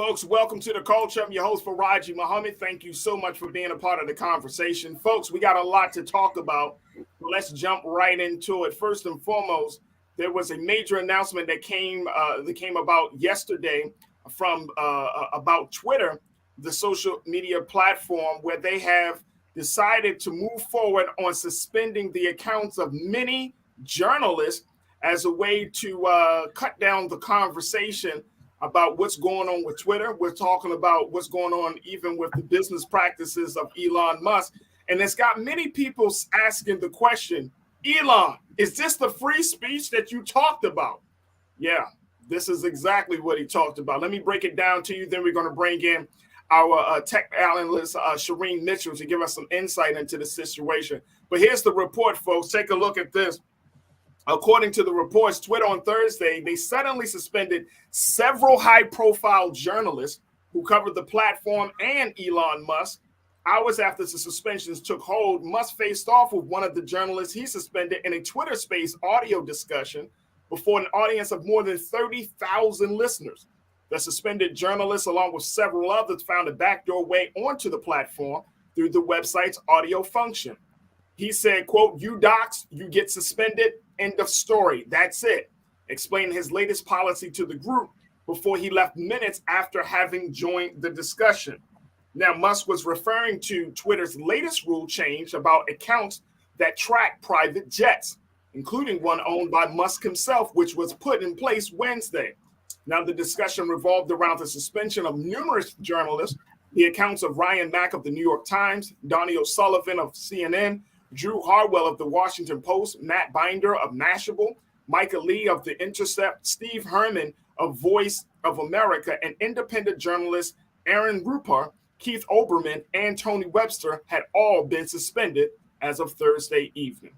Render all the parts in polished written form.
folks. Welcome to the culture. I'm your host, Faraji Muhammad. Thank you so much for being a part of the conversation. Folks, we got a lot to talk about. Let's jump right into it. First and foremost, there was a major announcement that came about yesterday from about Twitter, the social media platform, where they have decided to move forward on suspending the accounts of many journalists as a way to cut down the conversation about what's going on with Twitter. We're talking about what's going on even with the business practices of Elon Musk. And it's got many people asking the question, Elon, is this the free speech that you talked about? Yeah, this is exactly what he talked about. Let me break it down to you. Then we're going to bring in our tech analyst, Shireen Mitchell, to give us some insight into the situation. But here's the report, folks. Take a look at this. According to the reports, Twitter on Thursday, they suddenly suspended several high-profile journalists who covered the platform and Elon Musk. Hours after the suspensions took hold, Musk faced off with one of the journalists he suspended in a Twitter Space audio discussion before an audience of more than 30,000 listeners. The suspended journalists, along with several others, found a backdoor way onto the platform through the website's audio function. He said, quote, "You docs, you get suspended. End of story. That's it." Explaining his latest policy to the group before he left minutes after having joined the discussion. Now, Musk was referring to Twitter's latest rule change about accounts that track private jets, including one owned by Musk himself, which was put in place Wednesday. Now, the discussion revolved around the suspension of numerous journalists, the accounts of Ryan Mack of the New York Times, Donnie O'Sullivan of CNN, Drew Harwell of the Washington Post, Matt Binder of Mashable, Micah Lee of The Intercept, Steve Herman of Voice of America, and independent journalists Aaron Rupert, Keith Olbermann, and Tony Webster had all been suspended as of Thursday evening.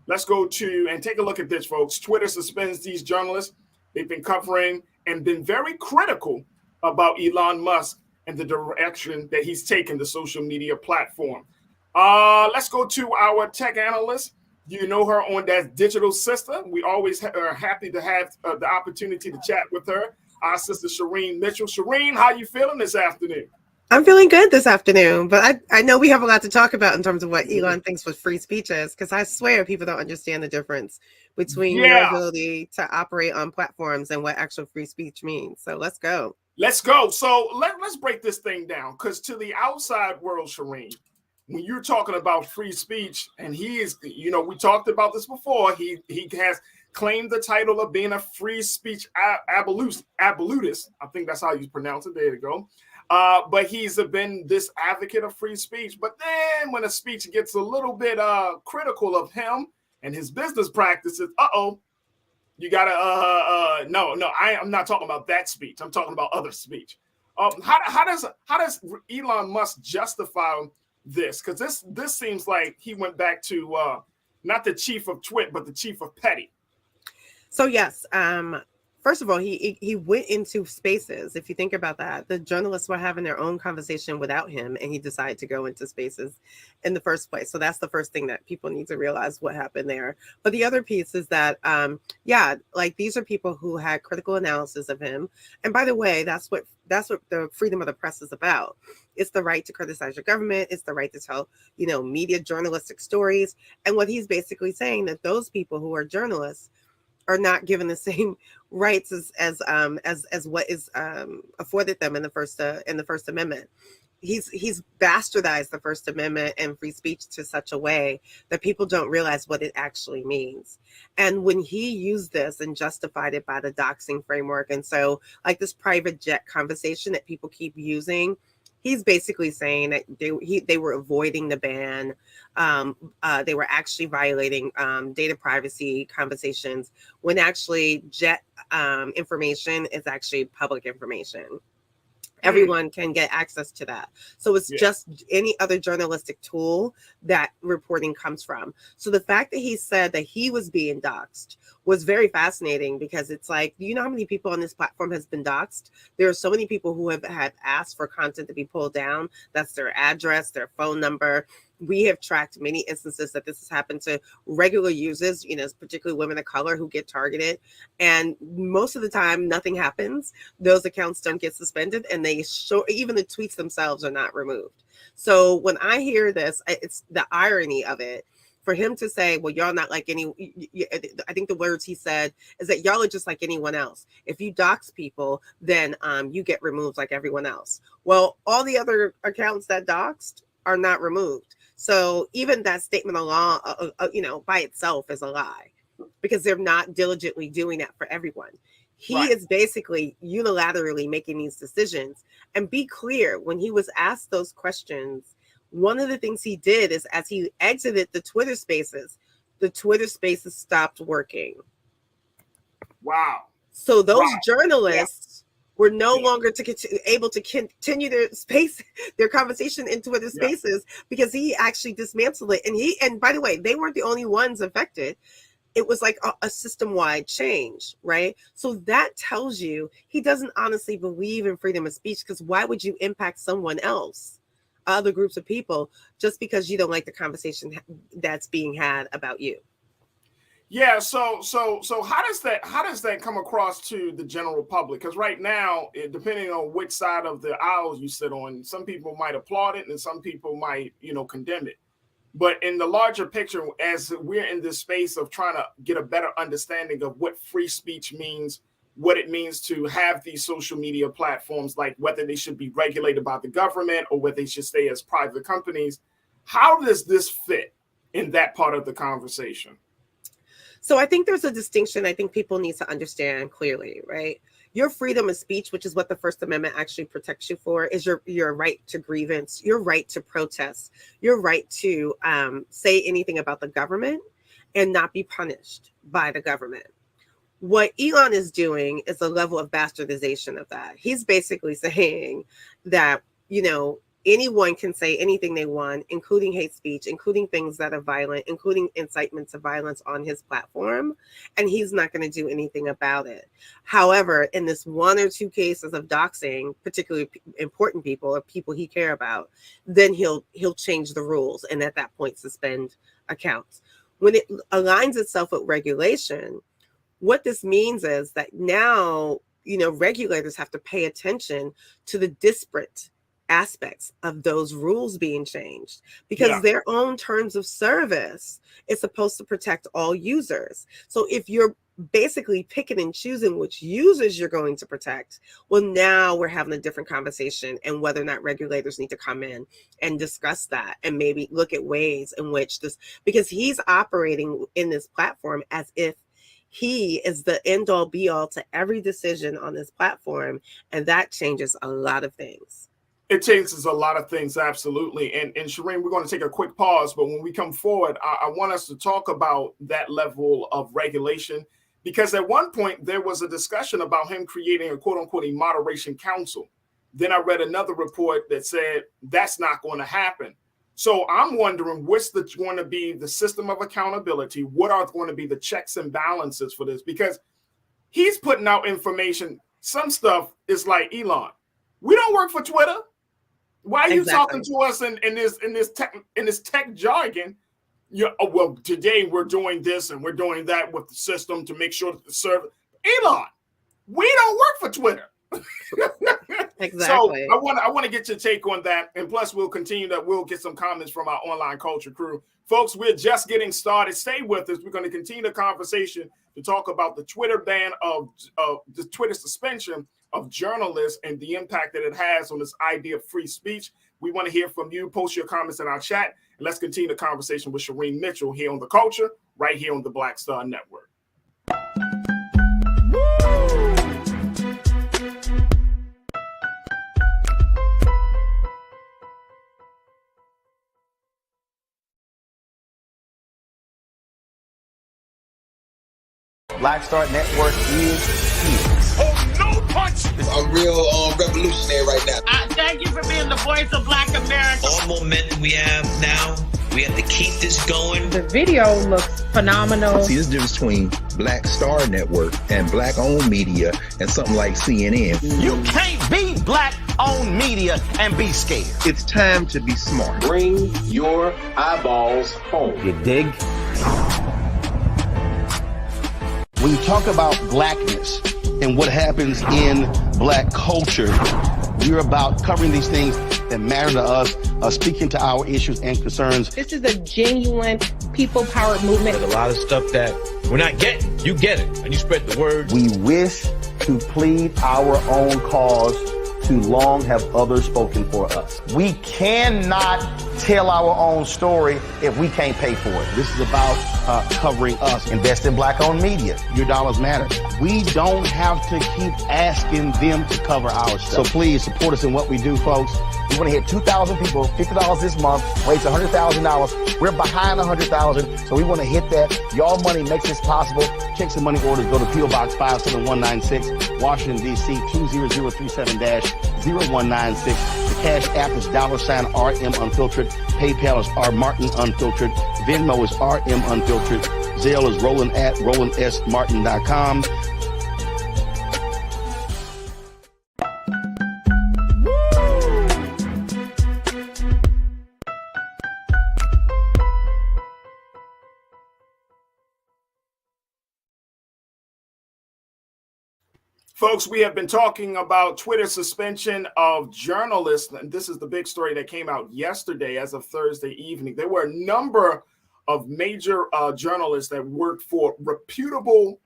Let's go to and take a look at this, folks. Twitter suspends these journalists. They've been covering and been very critical about Elon Musk and the direction that he's taken the social media platform. Let's go to our tech analyst. You know her on that digital sister. We always are happy to have the opportunity to chat with her. Our sister Shireen Mitchell. Shireen, how you feeling this afternoon? I'm feeling good this afternoon, but I know we have a lot to talk about in terms of what Elon thinks what free speech is, because I swear people don't understand the difference between your ability to operate on platforms and what actual free speech means. So let's go. Let's go. So let's break this thing down, because to the outside world, Shireen, when you're talking about free speech, and he is, you know, we talked about this before, he has claimed the title of being a free speech abolutist. I think that's how you pronounce it. There you go. But he's been this advocate of free speech. But then when a speech gets a little bit critical of him and his business practices, you gotta I'm not talking about that speech. I'm talking about other speech. How does Elon Musk justify this? Because this seems like he went back to not the chief of Twit, but the chief of Petty. So yes, first of all, he went into spaces. If you think about that, the journalists were having their own conversation without him, and he decided to go into spaces in the first place. So that's the first thing that people need to realize what happened there. But the other piece is that, these are people who had critical analysis of him. And by the way, that's what the freedom of the press is about. It's the right to criticize your government. It's the right to tell, media journalistic stories. And what he's basically saying that those people who are journalists are not given the same rights as what is afforded them in the First Amendment. He's bastardized the First Amendment and free speech to such a way that people don't realize what it actually means. And when he used this and justified it by the doxing framework, and so like this private jet conversation that people keep using, he's basically saying that they were avoiding the ban. They were actually violating data privacy conversations when actually jet information is actually public information. Everyone can get access to that. So it's just any other journalistic tool that reporting comes from. So the fact that he said that he was being doxxed was very fascinating, because it's like, do you know how many people on this platform has been doxxed? There are so many people who have had asked for content to be pulled down. That's their address, their phone number. We have tracked many instances that this has happened to regular users, particularly women of color who get targeted. And most of the time, nothing happens. Those accounts don't get suspended, and even the tweets themselves are not removed. So when I hear this, it's the irony of it. For him to say, well, y'all not like I think the words he said is that y'all are just like anyone else. If you dox people, then you get removed like everyone else. Well, all the other accounts that doxed are not removed. So even that statement alone, by itself is a lie, because they're not diligently doing that for everyone. He is basically unilaterally making these decisions. And be clear, when he was asked those questions, one of the things he did is, as he exited the Twitter Spaces stopped working. Wow. So those journalists were no longer able to continue their conversation in Twitter Spaces, because he actually dismantled it. And by the way, they weren't the only ones affected. It was like a system-wide change, right? So that tells you he doesn't honestly believe in freedom of speech, because why would you impact someone else, other groups of people, just because you don't like the conversation that's being had about you? Yeah. So how does that come across to the general public? Because right now, depending on which side of the aisle you sit on, some people might applaud it and some people might, condemn it. But in the larger picture, as we're in this space of trying to get a better understanding of what free speech means, what it means to have these social media platforms, like whether they should be regulated by the government or whether they should stay as private companies, how does this fit in that part of the conversation? So I think there's a distinction I think people need to understand clearly, right? Your freedom of speech, which is what the First Amendment actually protects you for, is your right to grievance, your right to protest, your right to say anything about the government and not be punished by the government. What Elon is doing is a level of bastardization of that. He's basically saying that, anyone can say anything they want, including hate speech, including things that are violent, including incitement to violence on his platform, and he's not going to do anything about it. However, in this one or two cases of doxing, particularly important people or people he care about, then he'll change the rules, and at that point suspend accounts. When it aligns itself with regulation, what this means is that now, regulators have to pay attention to the disparate aspects of those rules being changed, because their own terms of service is supposed to protect all users. So if you're basically picking and choosing which users you're going to protect, well, now we're having a different conversation, and whether or not regulators need to come in and discuss that and maybe look at ways in which this, because he's operating in this platform as if he is the end all be all to every decision on this platform, and that changes a lot of things. It changes a lot of things, absolutely. And Shireen, we're going to take a quick pause, but when we come forward, I want us to talk about that level of regulation, because at one point there was a discussion about him creating a quote unquote a moderation council. Then I read another report that said that's not going to happen. So I'm wondering, what's going to be the system of accountability? What are going to be the checks and balances for this? Because he's putting out information. Some stuff is like, Elon, we don't work for Twitter. Why are you talking to us in this tech jargon? Well, today we're doing this and we're doing that with the system to make sure that the server. Elon, we don't work for Twitter. Exactly. So I want to get your take on that, and plus we'll get some comments from our online culture crew. Folks, we're just getting started. Stay with us. We're going to continue the conversation to talk about the Twitter ban of the Twitter suspension of journalists and the impact that it has on this idea of free speech. We want to hear from you. Post your comments in our chat, and let's continue the conversation with Shireen Mitchell here on The Culture, right here on the Black Star Network. Black Star Network is here. Oh, no punch! I'm real revolutionary right now. Thank you for being the voice of Black America. All momentum we have now We have to keep this going. The video looks phenomenal. See, this difference between Black Star Network and Black-owned media and something like CNN. You can't be Black-owned media and be scared. It's time to be smart. Bring your eyeballs home. You dig? When you talk about blackness and what happens in Black culture, we're about covering these things that matter to us, speaking to our issues and concerns. This is a genuine people-powered movement. There's a lot of stuff that we're not getting. You get it, and you spread the word. We wish to plead our own cause. Too long have others spoken for us. We cannot tell our own story if we can't pay for it. This is about covering us. Invest in Black-owned media. Your dollars matter. We don't have to keep asking them to cover our stuff. So please support us in what we do, folks. We want to hit 2,000 people, $50 this month, raise $100,000. We're behind 100,000, so we want to hit that. Y'all money makes this possible. Checks and money orders go to P.O. Box 57196, Washington, D.C. 20037-0196. The Cash App is $RM Unfiltered. PayPal is R Martin Unfiltered. Venmo is RM Unfiltered. Zelle is roland@rolandsmartin.com. Folks, we have been talking about Twitter suspension of journalists, and this is the big story that came out yesterday as of Thursday evening. There were a number of major journalists that worked for reputable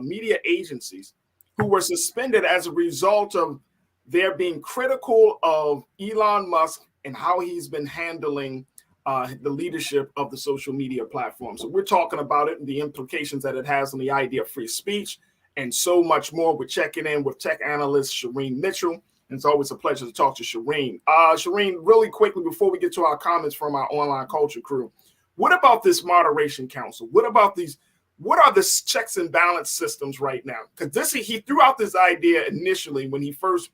media agencies who were suspended as a result of their being critical of Elon Musk and how he's been handling the leadership of the social media platform. So we're talking about it and the implications that it has on the idea of free speech, and so much more. We're checking in with tech analyst Shireen Mitchell, and it's always a pleasure to talk to Shireen. Shireen, really quickly before we get to our comments from our online culture crew, what about this moderation council? What about these? What are the checks and balance systems right now? Because he threw out this idea initially when he first,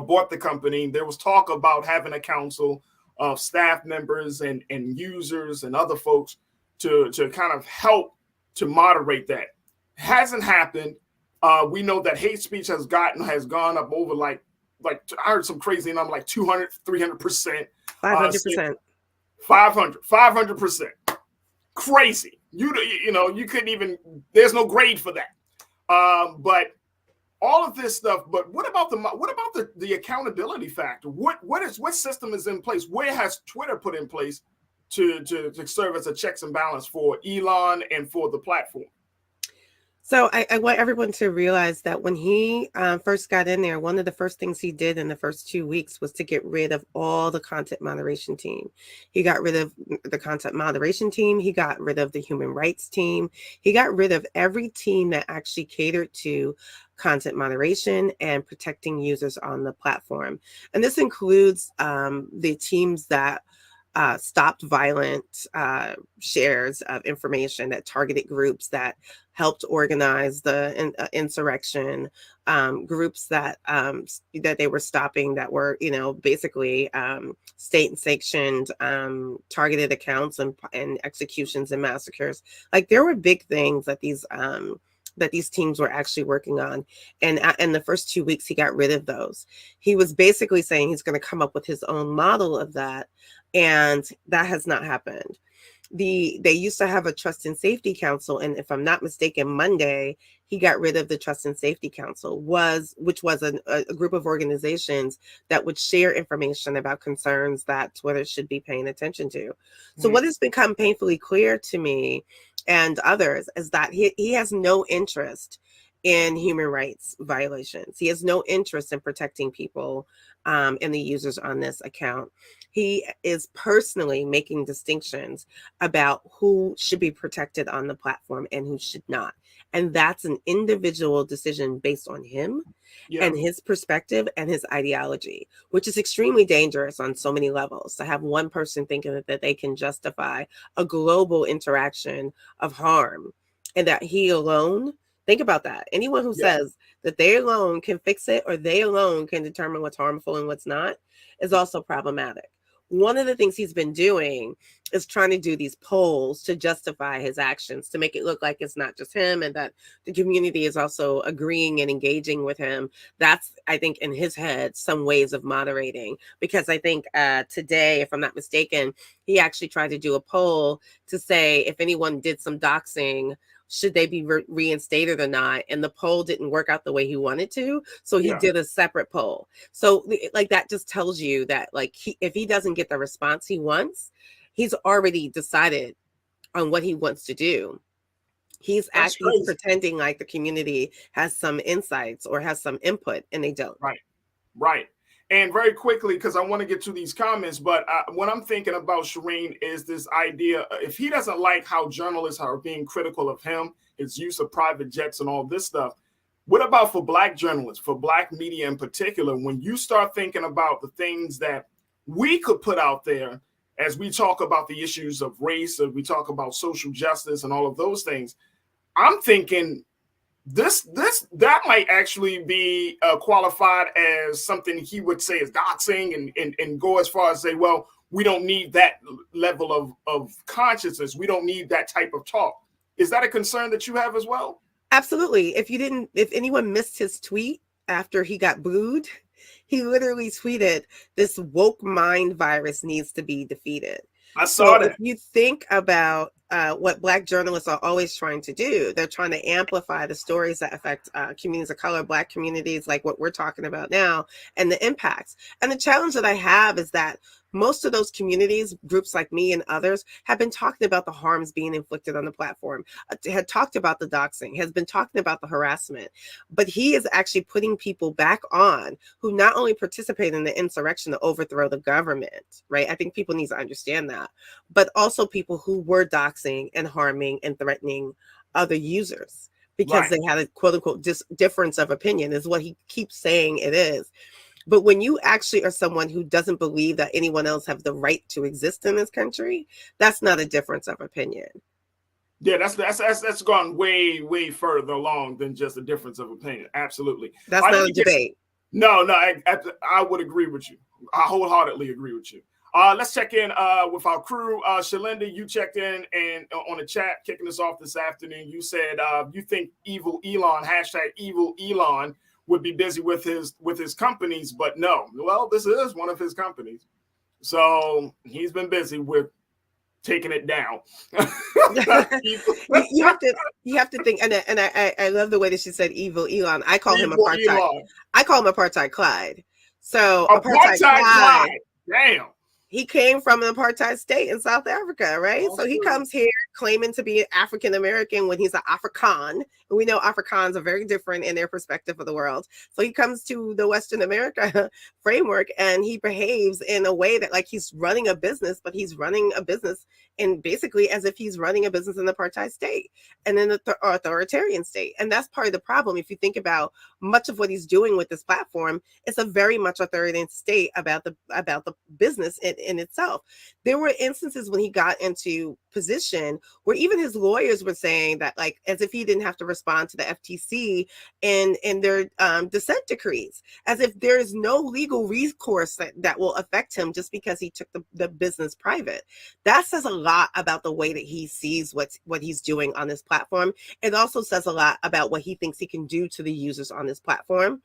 bought the company. There was talk about having a council of staff members and users and other folks to kind of help to moderate that. Hasn't happened. We know that hate speech has gone up over like I heard some crazy number like 200, 300%. 500%. 500%. Crazy. You couldn't even, there's no grade for that. But all of this stuff, but what about the accountability factor? What system is in place? Where has Twitter put in place to serve as a checks and balance for Elon and for the platform? So I want everyone to realize that when he first got in there, one of the first things he did in the first 2 weeks was to get rid of all the content moderation team. He got rid of the content moderation team. He got rid of the human rights team. He got rid of every team that actually catered to content moderation and protecting users on the platform. And this includes the teams that stopped violent shares of information, that targeted groups that helped organize the insurrection, groups that they were stopping that were, basically state sanctioned targeted accounts and executions and massacres. Like, there were big things that these teams were actually working on. And in the first 2 weeks, he got rid of those. He was basically saying he's going to come up with his own model of that. And that has not happened. They used to have a trust and safety council. And if I'm not mistaken, Monday, he got rid of the trust and safety council, which was a group of organizations that would share information about concerns that Twitter should be paying attention to. So what has become painfully clear to me and others is that he has no interest in human rights violations. He has no interest in protecting people and the users on this account. He is personally making distinctions about who should be protected on the platform and who should not. And that's an individual decision based on him and his perspective and his ideology, which is extremely dangerous on so many levels. To have one person thinking that they can justify a global interaction of harm and that he alone, think about that. Anyone who says that they alone can fix it or they alone can determine what's harmful and what's not is also problematic. one of the things he's been doing is trying to do these polls to justify his actions, to make it look like it's not just him and that the community is also agreeing and engaging with him. That's, I think, in his head, some ways of moderating. Because I think today, if I'm not mistaken, he actually tried to do a poll to say if anyone did some doxing, should they be reinstated or not? And the poll didn't work out the way he wanted to. So he did a separate poll. So like that just tells you that like if he doesn't get the response he wants, he's already decided on what he wants to do. He's actually pretending like the community has some insights or has some input, and they don't. Right. And very quickly, because I want to get to these comments, but what I'm thinking about, Shireen, is this idea, if he doesn't like how journalists are being critical of him, his use of private jets and all this stuff, what about for Black journalists, for Black media in particular, when you start thinking about the things that we could put out there as we talk about the issues of race, and we talk about social justice and all of those things, I'm thinking that might actually be qualified as something he would say is doxing and go as far as say, well, we don't need that level of consciousness. We don't need that type of talk. Is that a concern that you have as well? Absolutely. If anyone missed his tweet after he got booed, he literally tweeted, "This woke mind virus needs to be defeated." I saw that. If you think about what Black journalists are always trying to do, they're trying to amplify the stories that affect communities of color, Black communities, like what we're talking about now, and the impacts. And the challenge that I have is that most of those communities, groups like me and others, have been talking about the harms being inflicted on the platform, had talked about the doxing, has been talking about the harassment. But he is actually putting people back on who not only participate in the insurrection to overthrow the government, right? I think people need to understand that, but also people who were doxing and harming and threatening other users because they had a quote unquote difference of opinion, is what he keeps saying it is. But when you actually are someone who doesn't believe that anyone else has the right to exist in this country, that's not a difference of opinion. Yeah, that's gone way further along than just a difference of opinion. Absolutely. That's not a debate. No, I would agree with you. I wholeheartedly agree with you. Let's check in with our crew. Shalinda, you checked in and on the chat, kicking us off this afternoon. You said you think evil Elon, #EvilElon, would be busy with his companies, but no. Well, this is one of his companies, so he's been busy with taking it down. you have to think, and I love the way that she said evil Elon. I call him apartheid Clyde. So apartheid Clyde. Damn. He came from an apartheid state in South Africa, right? So he comes here claiming to be African American when he's an Afrikaan. And we know Afrikaans are very different in their perspective of the world. So he comes to the Western America framework and he behaves in a way that like he's running a business, but he's running a business in basically as if he's running a business in the apartheid state and in the authoritarian state. And that's part of the problem. If you think about much of what he's doing with this platform, it's a very much authoritarian state about the business in itself. There were instances when he got into position where even his lawyers were saying that, like, as if he didn't have to respond to the FTC in their dissent decrees, as if there is no legal recourse that will affect him just because he took the business private. That says a lot about the way that he sees what he's doing on this platform. It also says a lot about what he thinks he can do to the users on this platform.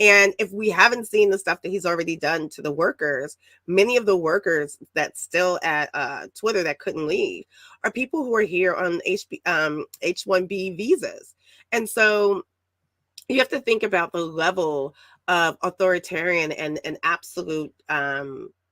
And if we haven't seen the stuff that he's already done to the workers, many of the workers that's still at Twitter that couldn't leave are people who are here on H-1B visas. And so you have to think about the level of authoritarian and absolute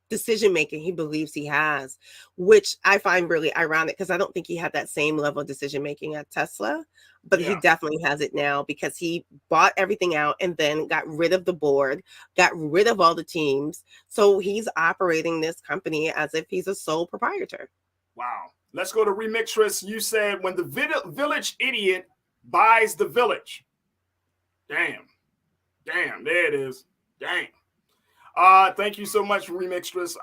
decision-making he believes he has, which I find really ironic because I don't think he had that same level of decision-making at Tesla, but he definitely has it now because he bought everything out and then got rid of the board, got rid of all the teams. So he's operating this company as if he's a sole proprietor. Wow. Let's go to Remixtress. You said when the village idiot buys the village. Damn, there it is. Damn. Thank you so much, Remixtress.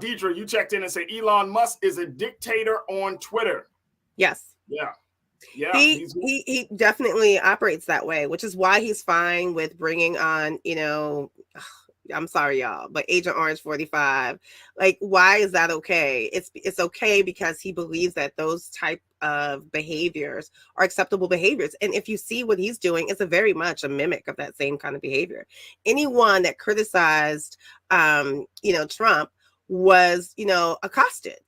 Deidre, you checked in and said Elon Musk is a dictator on Twitter. Yes. Yeah. He definitely operates that way, which is why he's fine with bringing on, I'm sorry, y'all, but Agent Orange 45, like, why is that okay? It's okay because he believes that those type of behaviors are acceptable behaviors. And if you see what he's doing, it's a very much a mimic of that same kind of behavior. Anyone that criticized, Trump was, accosted.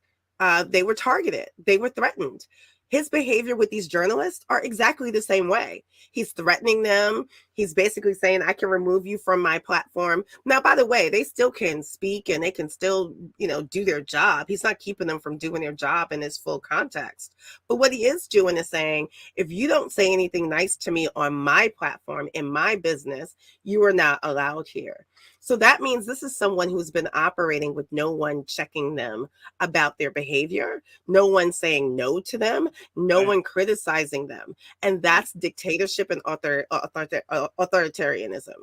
They were targeted. They were threatened. His behavior with these journalists are exactly the same way. He's threatening them. He's basically saying, I can remove you from my platform. Now, by the way, they still can speak and they can still, do their job. He's not keeping them from doing their job in its full context. But what he is doing is saying, if you don't say anything nice to me on my platform, in my business, you are not allowed here. So that means this is someone who's been operating with no one checking them about their behavior, no one saying no to them, no one criticizing them. And that's dictatorship and authoritarianism.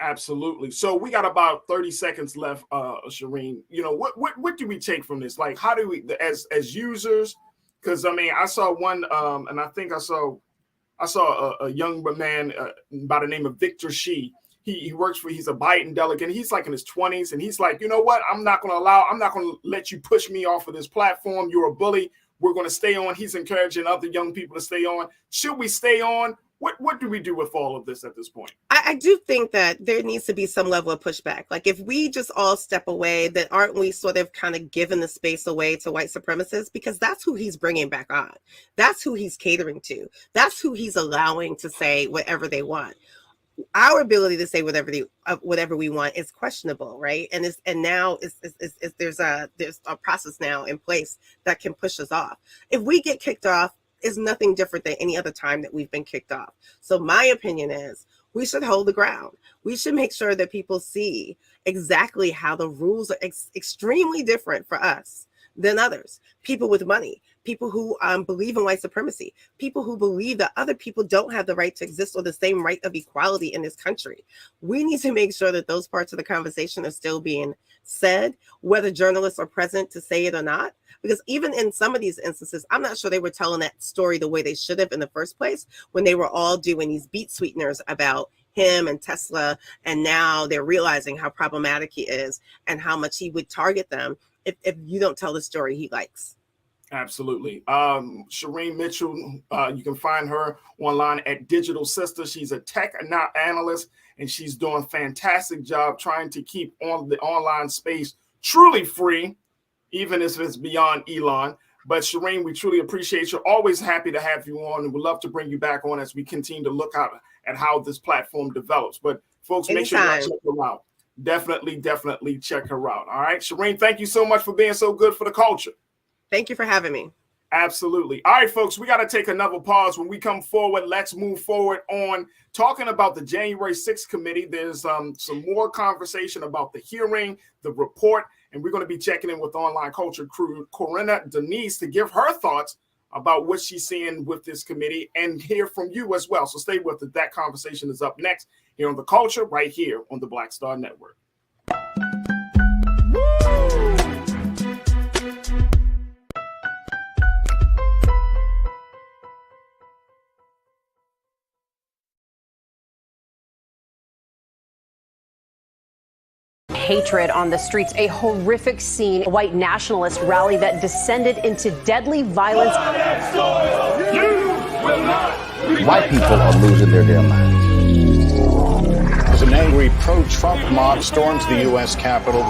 Absolutely. So we got about 30 seconds left, Shireen. What do we take from this? Like, how do we, as users? Because I saw one, and I think I saw a young man by the name of Victor Shi. He works he's a Biden delegate. He's like in his 20s, and he's like, you know what? I'm not going to let you push me off of this platform. You're a bully. We're going to stay on. He's encouraging other young people to stay on. Should we stay on? What do we do with all of this at this point? I do think that there needs to be some level of pushback. Like, if we just all step away, then aren't we sort of kind of giving the space away to white supremacists? Because that's who he's bringing back on. That's who he's catering to. That's who he's allowing to say whatever they want. Our ability to say whatever we want is questionable, right? And now there's a process now in place that can push us off. If we get kicked off, it's nothing different than any other time that we've been kicked off. So my opinion is we should hold the ground. We should make sure that people see exactly how the rules are extremely different for us than others. People with money, people who believe in white supremacy, people who believe that other people don't have the right to exist or the same right of equality in this country. We need to make sure that those parts of the conversation are still being said, whether journalists are present to say it or not. Because even in some of these instances, I'm not sure they were telling that story the way they should have in the first place, when they were all doing these beat sweeteners about him and Tesla. And now they're realizing how problematic he is and how much he would target them if you don't tell the story he likes. Absolutely. Shireen Mitchell, you can find her online at Digital Sister. She's a tech analyst, and she's doing a fantastic job trying to keep on the online space truly free, even if it's beyond Elon. But Shireen, we truly appreciate you. Always happy to have you on, and we'd love to bring you back on as we continue to look out at how this platform develops. But folks, make sure you check her out. Definitely check her out. All right, Shireen, thank you so much for being so good for the culture. Thank you for having me. Absolutely. All right, folks, we got to take another pause. When we come forward, let's move forward on talking about the January 6th committee. There's some more conversation about the hearing, the report, and we're going to be checking in with Online Culture crew Corinna Denise to give her thoughts about what she's seeing with this committee and hear from you as well. So stay with us. That conversation is up next here on The Culture, right here on the Black Star Network. Hatred on the streets, a horrific scene, a white nationalist rally that descended into deadly violence. White people are losing their damn minds. As an angry pro-Trump mob storms the U.S. Capitol,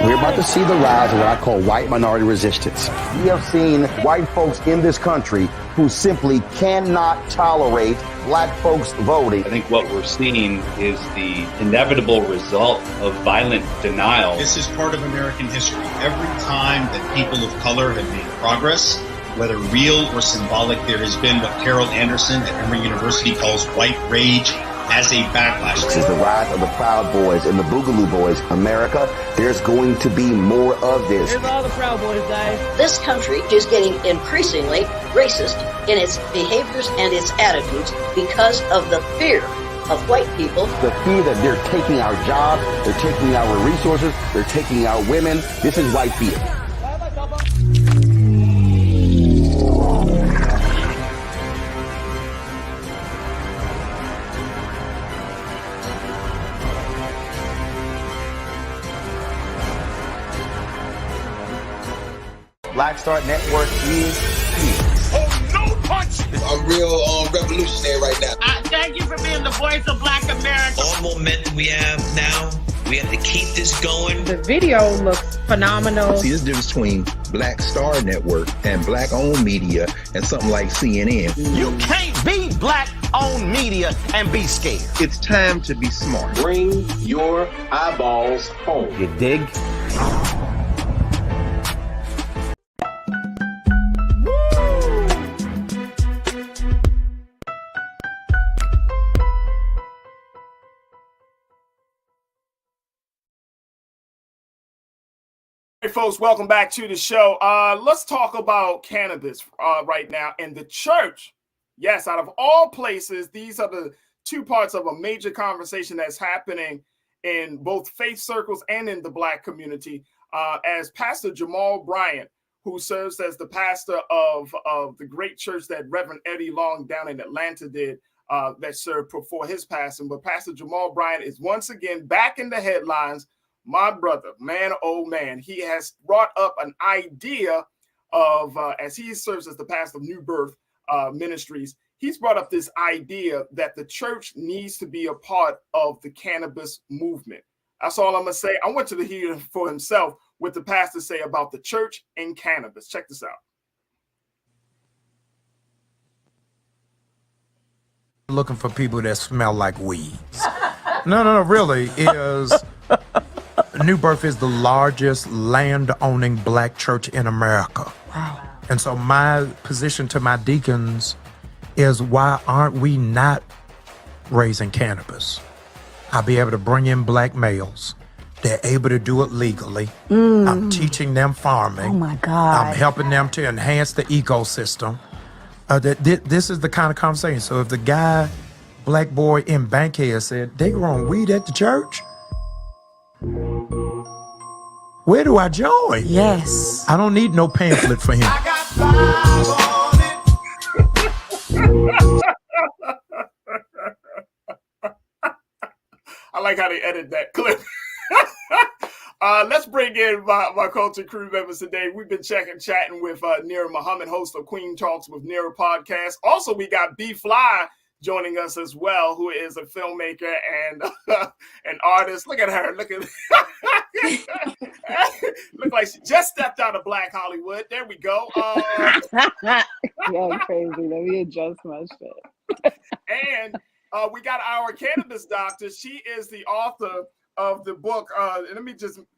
We're about to see the rise of what I call white minority resistance. We have seen white folks in this country who simply cannot tolerate black folks voting. I think what we're seeing is the inevitable result of violent denial. This is part of American history. Every time that people of color have made progress, whether real or symbolic, there has been what Carol Anderson at Emory University calls white rage as a backlash. This is the rise of the Proud Boys and the Boogaloo Boys. America, there's going to be more of this. Here's all the Proud Boys, guys. This country is getting increasingly racist in its behaviors and its attitudes because of the fear of white people. The fear that they're taking our jobs, they're taking our resources, they're taking our women. This is white fear. Black Star Network is here. Oh, no punch! I'm real revolutionary right now. Thank you for being the voice of Black America. All momentum we have now, we have to keep this going. The video looks phenomenal. See, there's a difference between Black Star Network and black-owned media and something like CNN. You can't be black-owned media and be scared. It's time to be smart. Bring your eyeballs home. You dig? Hey folks, welcome back to the show. Let's talk about cannabis right now and the church. Yes, out of all places, these are the two parts of a major conversation that's happening in both faith circles and in the Black community. As Pastor Jamal Bryant, who serves as the pastor of the great church that Reverend Eddie Long down in Atlanta did, that served before his passing. But Pastor Jamal Bryant is once again back in the headlines. My brother, man, oh man, he has brought up an idea of, as he serves as the pastor of New Birth Ministries, he's brought up this idea that the church needs to be a part of the cannabis movement. That's all I'm going to say. I want you to hear for himself what the pastor say about the church and cannabis. Check this out. Looking for people that smell like weeds. No, really, is... New Birth is the largest land-owning Black church in America. Wow. And so my position to my deacons is, why aren't we not raising cannabis? I'll be able to bring in Black males. They're able to do it legally. I'm teaching them farming. Oh my God. I'm helping them to enhance the ecosystem. This is the kind of conversation. So if the guy, Black boy in Bankhead said, they growing weed at the church? Where do I join? Yes. I don't need no pamphlet for him. I got 5 on it. I like how they edit that clip. Let's bring in my culture crew members today. We've been chatting with Nira Muhammad, host of Queen Talks with Nira podcast. Also, we got B Fly joining us as well, who is a filmmaker and an artist. Look at her. Look like she just stepped out of Black Hollywood. There we go. Yeah, crazy. Let me adjust my shit. And we got our cannabis doctor. She is the author of the book,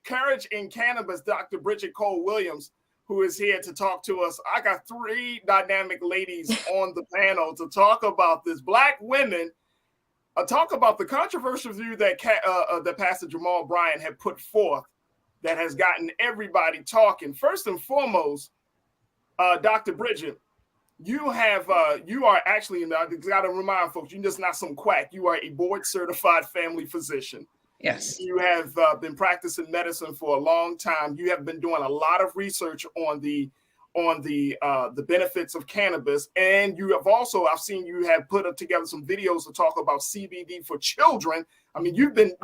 Courage in Cannabis, Dr. Bridget Cole Williams, who is here to talk to us. I got 3 dynamic ladies on the panel to talk about this. Black women, talk about the controversial view that that Pastor Jamal Bryant had put forth that has gotten everybody talking. First and foremost, Dr. Bridget, you are actually, I got to remind folks, you're just not some quack. You are a board-certified family physician. Yes. You have been practicing medicine for a long time. You have been doing a lot of research on the benefits of cannabis, and you have also, I've seen you have put together some videos to talk about CBD for children. I mean, you've been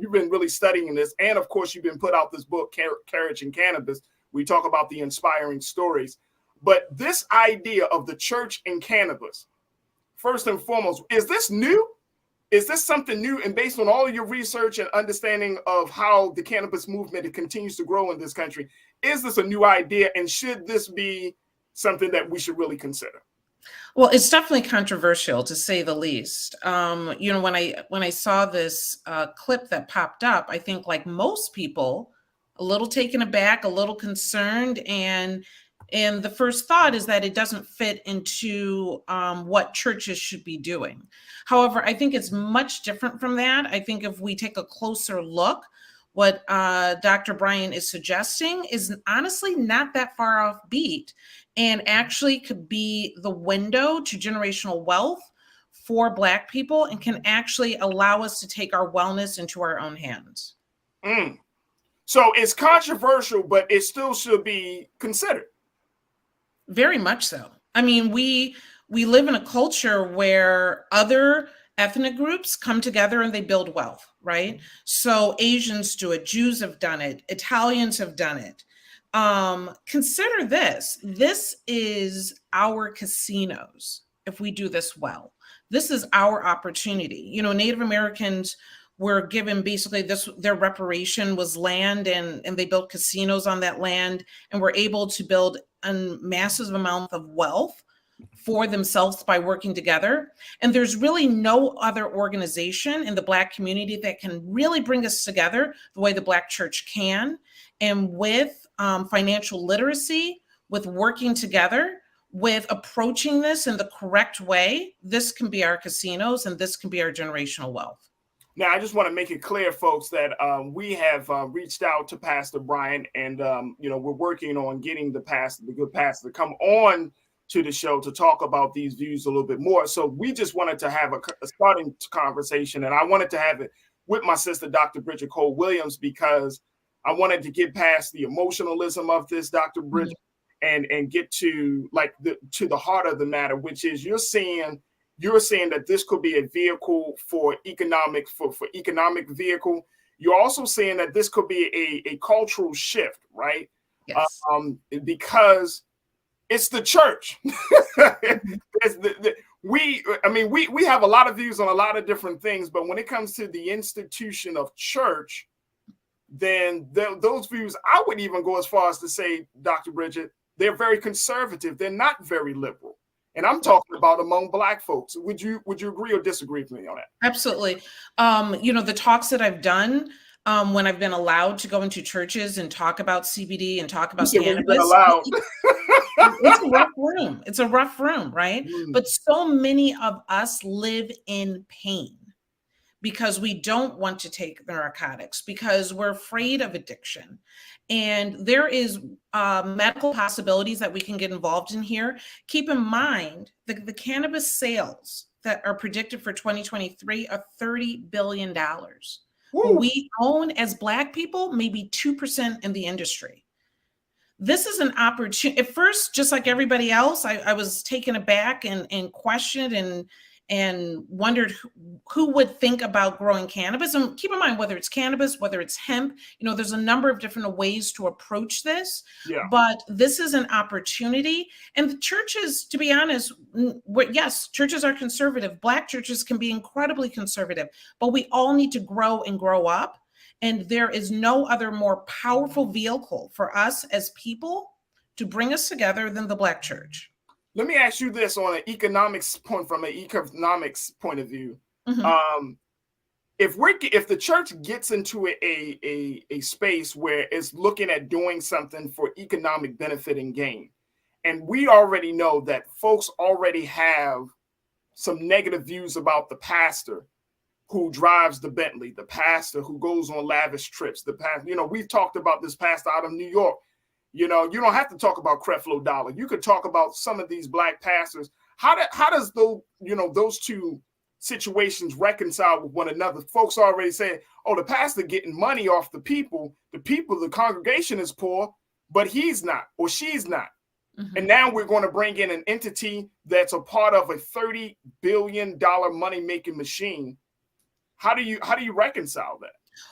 really studying this, and of course, you've been put out this book, Courage in Cannabis. We talk about the inspiring stories, but this idea of the church and cannabis, first and foremost, is this new? Is this something new? And based on all of your research and understanding of how the cannabis movement continues to grow in this country, is this a new idea? And should this be something that we should really consider? Well, it's definitely controversial, to say the least. When I saw this clip that popped up, I think, like most people, a little taken aback, a little concerned, and the first thought is that it doesn't fit into what churches should be doing. However, I think it's much different from that. I think if we take a closer look, what Dr. Bryant is suggesting is honestly not that far off beat, and actually could be the window to generational wealth for Black people, and can actually allow us to take our wellness into our own hands. So it's controversial, but it still should be considered. Very much so. I mean, we live in a culture where other ethnic groups come together and they build wealth, right? So Asians do it, Jews have done it, Italians have done it. Consider this. This is our casinos. If we do this well, this is our opportunity. You know, Native Americans were given basically their reparation was land, and they built casinos on that land and were able to build a massive amount of wealth for themselves by working together. And there's really no other organization in the Black community that can really bring us together the way the Black church can. And with financial literacy, with working together, with approaching this in the correct way, this can be our casinos and this can be our generational wealth. Now, I just want to make it clear, folks, that we have reached out to Pastor Brian, and we're working on getting the good pastor to come on to the show to talk about these views a little bit more. So we just wanted to have a starting conversation, and I wanted to have it with my sister, Dr. Bridget Cole Williams, because I wanted to get past the emotionalism of this, Dr. Bridget, and get to the heart of the matter, which is you're saying that this could be a vehicle for economic vehicle. You're also saying that this could be a cultural shift, right? Yes. Because it's the church. We have a lot of views on a lot of different things, but when it comes to the institution of church, then those views, I would even go as far as to say, Dr. Bridget, they're very conservative. They're not very liberal. And I'm talking about among Black folks. Would you agree or disagree with me on that? Absolutely. The talks that I've done when I've been allowed to go into churches and talk about CBD and talk about cannabis. It's a rough room. It's a rough room, right? But so many of us live in pain because we don't want to take narcotics, because we're afraid of addiction. And there is medical possibilities that we can get involved in here. Keep in mind that the cannabis sales that are predicted for 2023 are $30 billion. We own, as Black people, maybe 2% in the industry. This is an opportunity. At first, just like everybody else, I was taken aback and questioned and wondered who would think about growing cannabis. And keep in mind, whether it's cannabis, whether it's hemp, there's a number of different ways to approach this. Yeah. But this is an opportunity. And the churches, to be honest, yes, churches are conservative. Black churches can be incredibly conservative, but we all need to grow and grow up. And there is no other more powerful vehicle for us as people to bring us together than the Black church. Let me ask you this from an economics point of view. If the church gets into a space where it's looking at doing something for economic benefit and gain, and we already know that folks already have some negative views about the pastor who drives the Bentley, the pastor who goes on lavish trips, the pastor, we've talked about this pastor out of New York. You don't have to talk about Creflo Dollar. You could talk about some of these Black pastors. How does those two situations reconcile with one another? Folks already saying, "Oh, the pastor getting money off the people. The congregation is poor, but he's not or she's not." And now we're going to bring in an entity that's a part of a $30 billion money making machine. How do you reconcile that?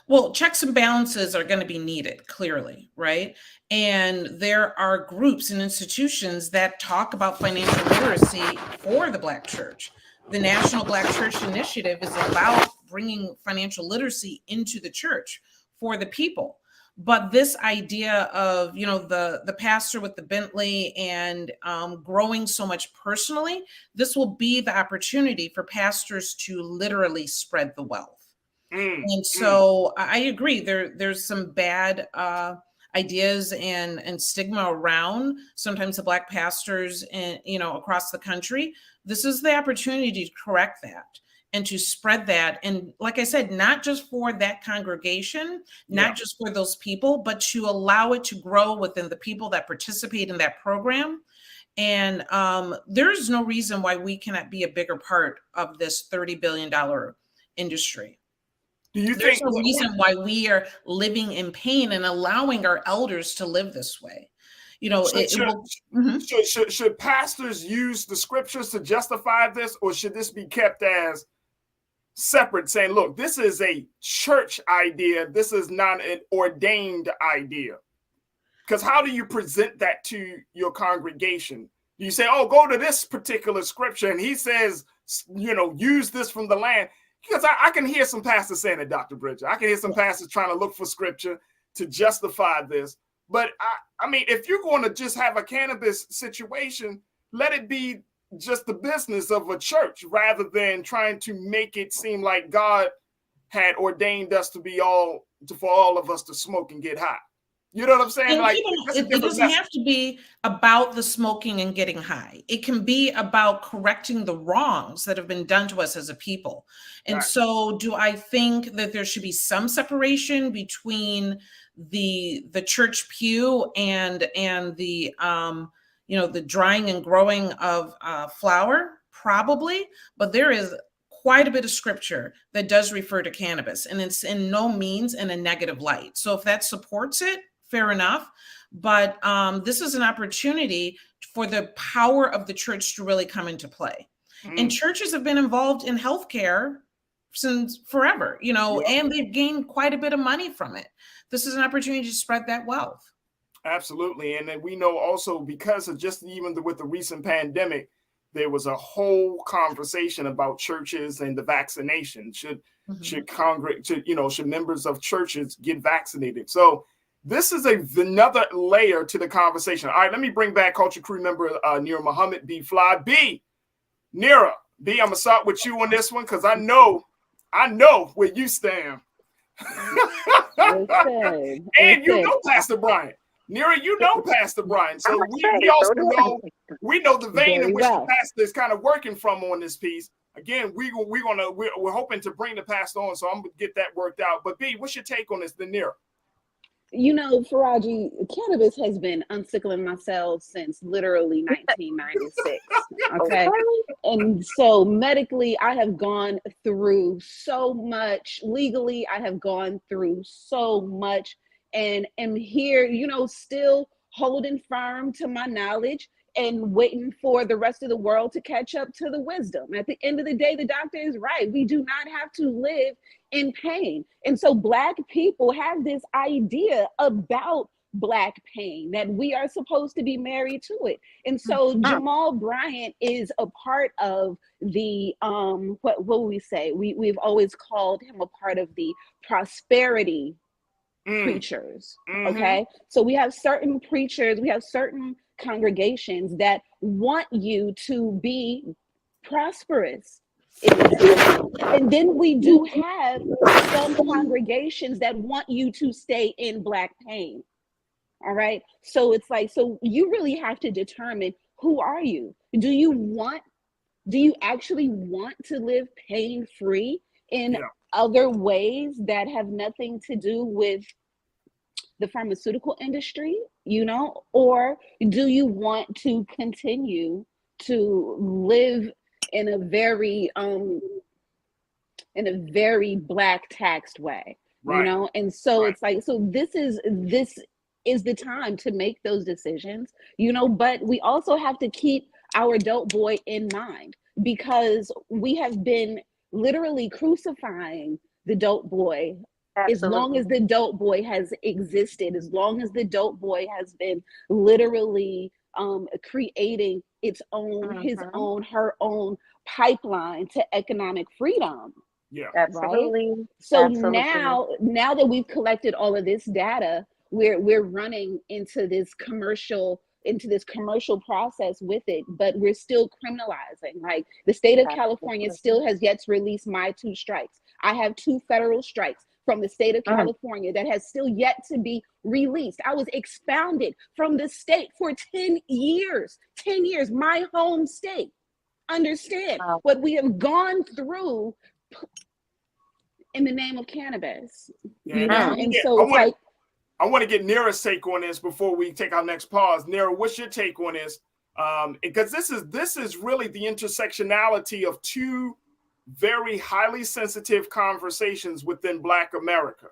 Well, checks and balances are going to be needed, clearly, right? And there are groups and institutions that talk about financial literacy for the Black church. The National Black Church Initiative is about bringing financial literacy into the church for the people. But this idea of, the pastor with the Bentley and growing so much personally, this will be the opportunity for pastors to literally spread the wealth. And so I agree. There's some bad ideas and stigma around sometimes the Black pastors and across the country. This is the opportunity to correct that and to spread that. And like I said, not just for that congregation, not just for those people, but to allow it to grow within the people that participate in that program. And there's no reason why we cannot be a bigger part of this $30 billion industry. There's no reason why we are living in pain and allowing our elders to live this way. Should pastors use the scriptures to justify this, or should this be kept as separate, saying, look, this is a church idea, this is not an ordained idea? Because how do you present that to your congregation? You say, oh, go to this particular scripture, and he says, use this from the land. Because I can hear some pastors saying it, Dr. Bridger. I can hear some pastors trying to look for scripture to justify this. But I mean, if you're going to just have a cannabis situation, let it be just the business of a church rather than trying to make it seem like God had ordained us for all of us to smoke and get high. You know what I'm saying? And like it doesn't have to be about the smoking and getting high. It can be about correcting the wrongs that have been done to us as a people. And so do I think that there should be some separation between the church pew and the the drying and growing of flower? Probably, but there is quite a bit of scripture that does refer to cannabis, and it's in no means in a negative light. So if that supports it, fair enough. But this is an opportunity for the power of the church to really come into play. And churches have been involved in healthcare since forever, and they've gained quite a bit of money from it. This is an opportunity to spread that wealth. Absolutely. And then we know also because of just even with the recent pandemic, there was a whole conversation about churches and the vaccination. Should members of churches get vaccinated? So this is another layer to the conversation. All right, let me bring back Culture Crew member Nira Muhammad, B Fly. Nira, I'm gonna start with you on this one because I know where you stand. And you know Pastor Brian. Nira, you know Pastor Brian. So we also know the vein in which the pastor is kind of working from on this piece. Again, we're hoping to bring the pastor on, so I'm gonna get that worked out. But B, what's your take on this, Nira? Faraji, cannabis has been unsickling my cells since literally 1996. Okay. And so medically, I have gone through so much. Legally, I have gone through so much and am here, still holding firm to my knowledge and waiting for the rest of the world to catch up to the wisdom. At the end of the day, the doctor is right. We do not have to live in pain. And so Black people have this idea about Black pain, that we are supposed to be married to it. And so Jamal Bryant is a part of the, what will we say? We've always called him a part of the prosperity preachers. Okay. So we have certain preachers, we have certain congregations that want you to be prosperous. And then we do have some congregations that want you to stay in Black pain. All right. So it's like, so you really have to determine, who are you? Do you actually want to live pain-free in other ways that have nothing to do with the pharmaceutical industry, or do you want to continue to live in a very Black taxed way, And so it's like, so this is the time to make those decisions, but we also have to keep our dope boy in mind, because we have been literally crucifying the dope boy. Absolutely. As long as the dope boy has existed, as long as the dope boy has been literally creating its own, her own pipeline to economic freedom. Yeah, absolutely. Right? So now that we've collected all of this data, we're running into this commercial process with it, but we're still criminalizing. Like the state of California still has yet to release my 2 strikes. I have 2 federal strikes from the state of California that has still yet to be released. I was expounded from the state for 10 years, my home state. Understand what we have gone through in the name of cannabis. And so it's like, I want to get Nira's take on this before we take our next pause. Nira, what's your take on this? Because this is really the intersectionality of 2 very highly sensitive conversations within Black America.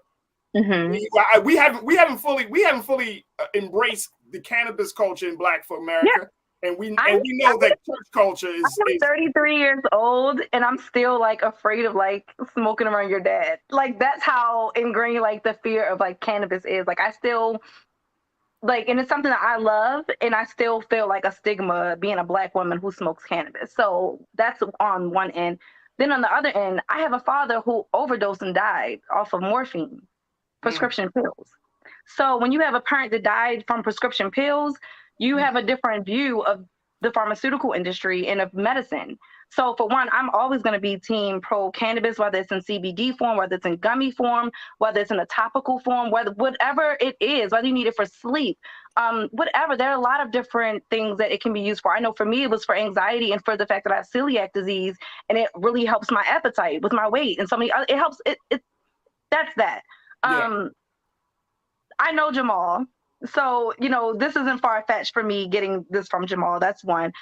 We haven't fully embraced the cannabis culture in Black America. And we know that church culture is. I'm 33 years old, and I'm still like afraid of like smoking around your dad. Like that's how ingrained like the fear of like cannabis is. Like I still like, and it's something that I love, and I still feel like a stigma being a Black woman who smokes cannabis. So that's on one end. Then on the other end, I have a father who overdosed and died off of morphine, prescription pills. So when you have a parent that died from prescription pills, you have a different view of the pharmaceutical industry and of medicine. So for one, I'm always going to be team pro cannabis, whether it's in CBD form, whether it's in gummy form, whether it's in a topical form, whatever it is, whether you need it for sleep, whatever. There are a lot of different things that it can be used for. I know for me, it was for anxiety and for the fact that I have celiac disease, and it really helps my appetite with my weight. And so many, it helps. That's that. I know Jamal. So, you know, this isn't far-fetched for me getting this from Jamal. That's one.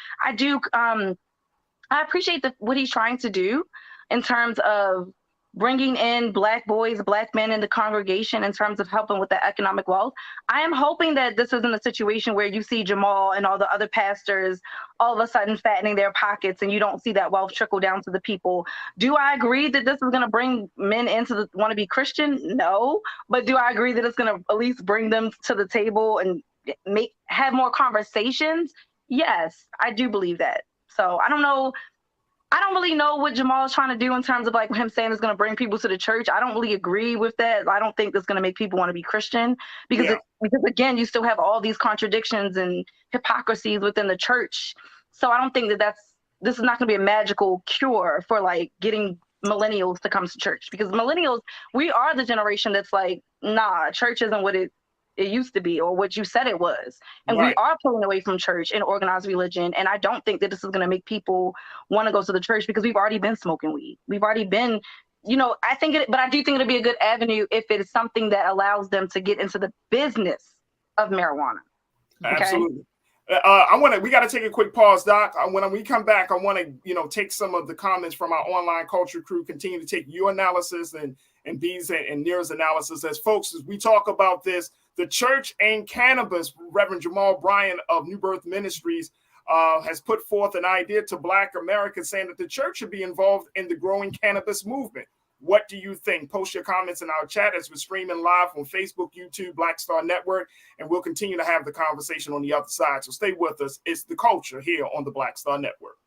I appreciate what he's trying to do in terms of bringing in Black boys, Black men in the congregation in terms of helping with the economic wealth. I am hoping that this isn't a situation where you see Jamal and all the other pastors all of a sudden fattening their pockets and you don't see that wealth trickle down to the people. Do I agree that this is going to bring men into want to be Christian? No. But do I agree that it's going to at least bring them to the table and have more conversations? Yes, I do believe that. So I don't know. I don't really know what Jamal is trying to do in terms of like him saying it's going to bring people to the church. I don't really agree with that. I don't think it's going to make people want to be Christian because again, you still have all these contradictions and hypocrisies within the church. So I don't think this is not going to be a magical cure for like getting millennials to come to church, because millennials, we are the generation that's like, nah, church isn't what it used to be or what you said it was. And we are pulling away from church and organized religion. And I don't think that this is going to make people want to go to the church because we've already been smoking weed. We've already been, you know, but I do think it'll be a good avenue if it is something that allows them to get into the business of marijuana. Okay? Absolutely. We got to take a quick pause, Doc. When we come back, I want to, take some of the comments from our online culture crew, continue to take your analysis and B's and Nira's analysis as folks, as we talk about this, the church and cannabis. Reverend Jamal Bryant of New Birth Ministries has put forth an idea to Black Americans saying that the church should be involved in the growing cannabis movement. What do you think? Post your comments in our chat as we're streaming live on Facebook, YouTube, Black Star Network, and we'll continue to have the conversation on the other side. So stay with us. It's The Culture here on the Black Star Network.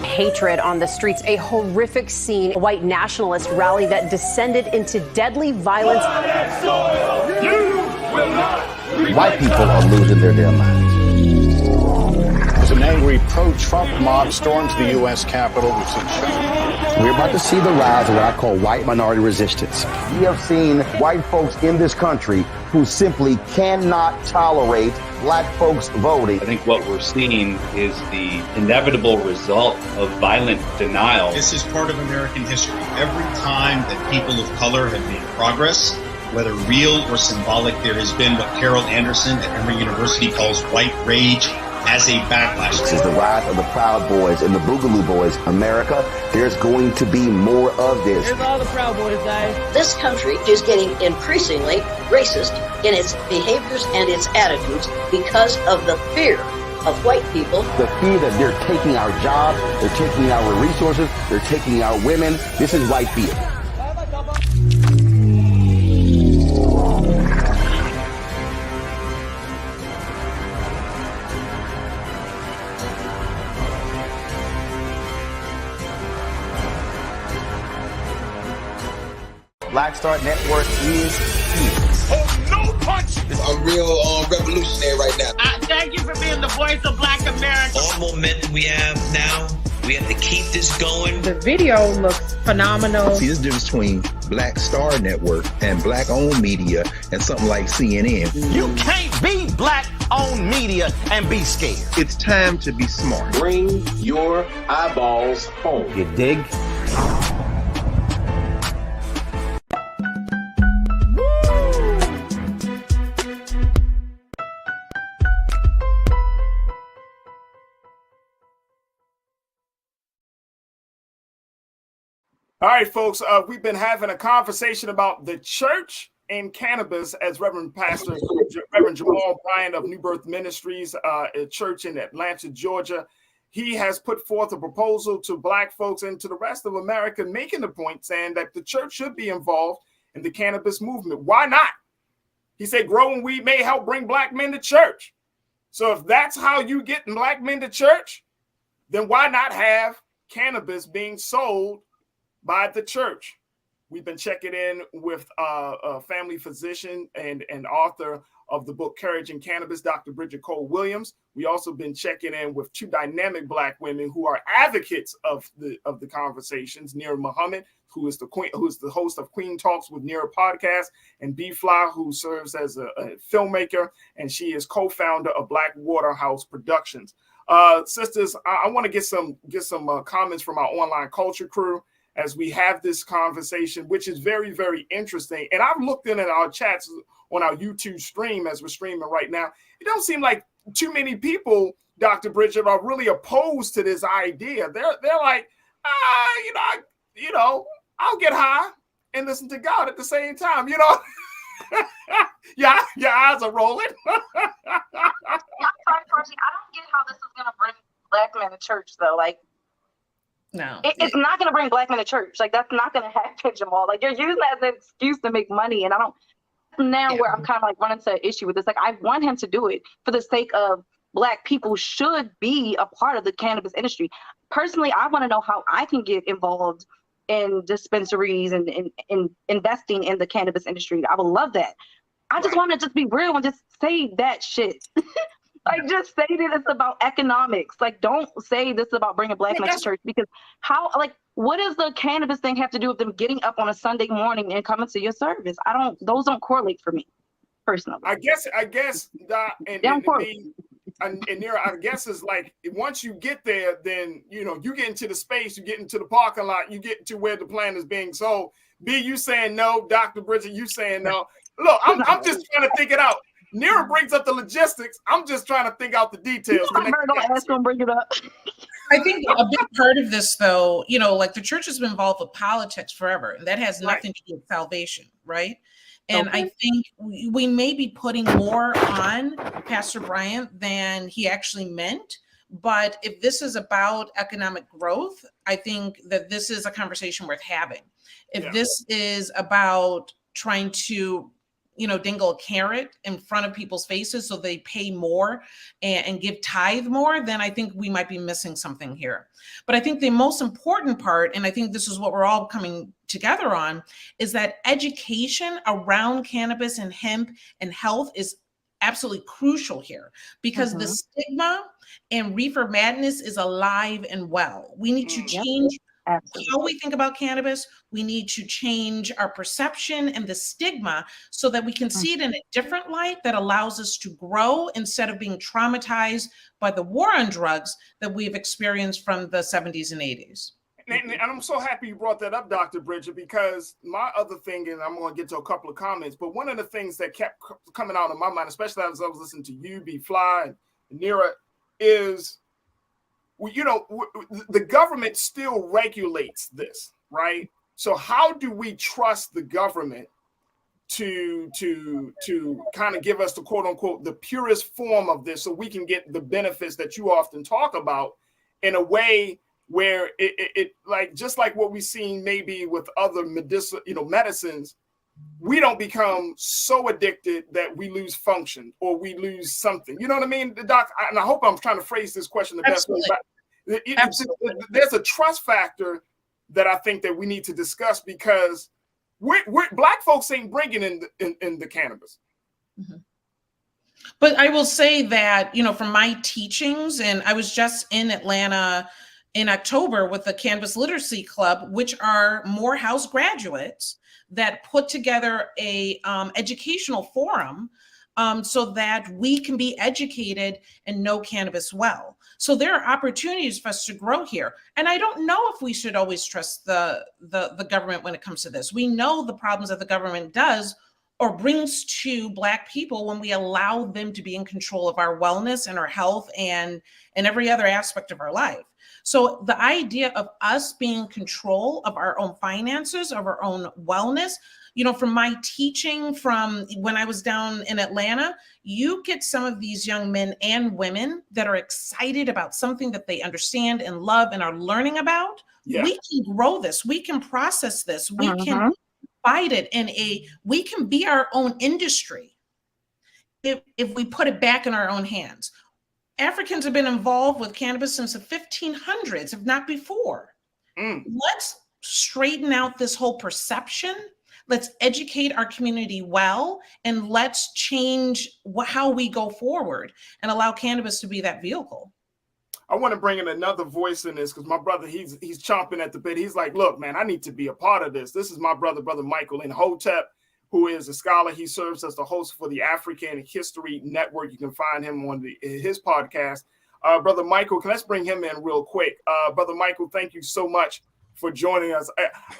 Hatred on the streets, a horrific scene, a white nationalist rally that descended into deadly violence. White people are losing their damn minds. As an angry pro-Trump mob storms the U.S. Capitol, we've seen shootings. We're about to see the rise of what I call white minority resistance. We have seen white folks in this country who simply cannot tolerate Black folks voting. I think what we're seeing is the inevitable result of violent denial. This is part of American history. Every time that people of color have made progress, whether real or symbolic, there has been what Carol Anderson at Emory University calls white rage as a backlash. This is the rise of the Proud Boys and the Boogaloo Boys. America, there's going to be more of this. Here's all the Proud Boys, guys. This country is getting increasingly racist in its behaviors and its attitudes because of the fear of white people. The fear that they're taking our jobs, they're taking our resources, they're taking our women. This is white fear. Black Star Network is here. Oh, no punch! I'm real revolutionary right now. Thank you for being the voice of Black America. All momentum we have now, we have to keep this going. The video looks phenomenal. See, there's a difference between Black Star Network and Black-owned media and something like CNN. You can't be Black-owned media and be scared. It's time to be smart. Bring your eyeballs home. You dig? All right, folks, we've been having a conversation about the church and cannabis as Reverend Jamal Bryant of New Birth Ministries, a church in Atlanta, Georgia. he has put forth a proposal to Black folks and to the rest of America, making the point saying that the church should be involved in the cannabis movement. Why not? He said, growing weed may help bring Black men to church. So if that's how you get Black men to church, then why not have cannabis being sold by the church? We've been checking in with a family physician and author of the book Courage in Cannabis, Dr. Bridget Cole Williams. We also been checking in with two dynamic Black women who are advocates of the conversations. Nira Muhammad, who is the host of Queen Talks with Nira podcast, and B Fly, who serves as a filmmaker, and she is co-founder of Black Waterhouse Productions. Sisters, I want to get some comments from our online culture crew as we have this conversation, which is very, very interesting. And I've looked in at our chats on our YouTube stream as we're streaming right now. It don't seem like too many people, Dr. Bridget, are really opposed to this idea. They're like, I'll get high and listen to God at the same time, Yeah, your eyes are rolling. I'm sorry, Percy. I don't get how this is going to bring Black men to church, though. Like, no, it's not going to bring Black men to church. Like, that's not going to happen, Jamal. Like, you're using that as an excuse to make money, and I don't. Now, where I'm kind of like running to an issue with this, like, I want him to do it for the sake of Black people should be a part of the cannabis industry. Personally, I want to know how I can get involved in dispensaries and in investing in the cannabis industry. I would love that. I just want to just be real and just say that shit. Like, just say that it's about economics. Like, don't say this is about bringing Black men to church, because what does the cannabis thing have to do with them getting up on a Sunday morning and coming to your service? Those don't correlate for me, personally. I guess that, and Nira, I guess is like, once you get there, then, you get into the space, you get into the parking lot, you get to where the plant is being sold. B, you saying no, Dr. Bridget, you saying no. Look, I'm just trying to think it out. Nira brings up the logistics. I'm just trying to think out the details. I'm gonna ask him, bring it up. I think a big part of this, though, like the church has been involved with politics forever, and that has nothing to do with salvation, right? And I think we may be putting more on Pastor Bryant than he actually meant. But if this is about economic growth, I think that this is a conversation worth having. If this is about trying to dangle a carrot in front of people's faces so they pay more and give tithe more, then I think we might be missing something here. But I think the most important part, and I think this is what we're all coming together on, is that education around cannabis and hemp and health is absolutely crucial here, because the stigma and reefer madness is alive and well. We need to change how we think about cannabis. We need to change our perception and the stigma so that we can see it in a different light that allows us to grow instead of being traumatized by the war on drugs that we've experienced from the 70s and 80s. And I'm so happy you brought that up, Dr. Bridget, because my other thing, and I'm going to get to a couple of comments, but one of the things that kept coming out of my mind, especially as I was listening to you, B Fly, and Nira, is, the government still regulates this, right? So how do we trust the government to kind of give us the quote unquote the purest form of this, so we can get the benefits that you often talk about in a way where it like, just like what we've seen maybe with other medicines, we don't become so addicted that we lose function or we lose something. You know what I mean, Doc? And I hope I'm trying to phrase this question the best way. There's a trust factor that I think that we need to discuss, because we're Black folks ain't bringing in the cannabis. Mm-hmm. But I will say that, from my teachings, and I was just in Atlanta in October with the Cannabis Literacy Club, which are Morehouse graduates that put together a educational forum so that we can be educated and know cannabis well. So there are opportunities for us to grow here. And I don't know if we should always trust the government when it comes to this. We know the problems that the government does or brings to Black people when we allow them to be in control of our wellness and our health and every other aspect of our life. So the idea of us being in control of our own finances, of our own wellness, from my teaching from when I was down in Atlanta, you get some of these young men and women that are excited about something that they understand and love and are learning about. Yeah. We can grow this. We can process this. We can fight it we can be our own industry if we put it back in our own hands. Africans have been involved with cannabis since the 1500s, if not before. Let's straighten out this whole perception. Let's educate our community well, and let's change how we go forward and allow cannabis to be that vehicle. I want to bring in another voice in this because my brother, he's chomping at the bit. He's like, look, man, I need to be a part of this. This is my brother Michael in Hotep, who is a scholar. He serves as the host for the African History Network. You can find him on his podcast. Brother Michael, let's bring him in real quick. Brother Michael, thank you so much for joining us.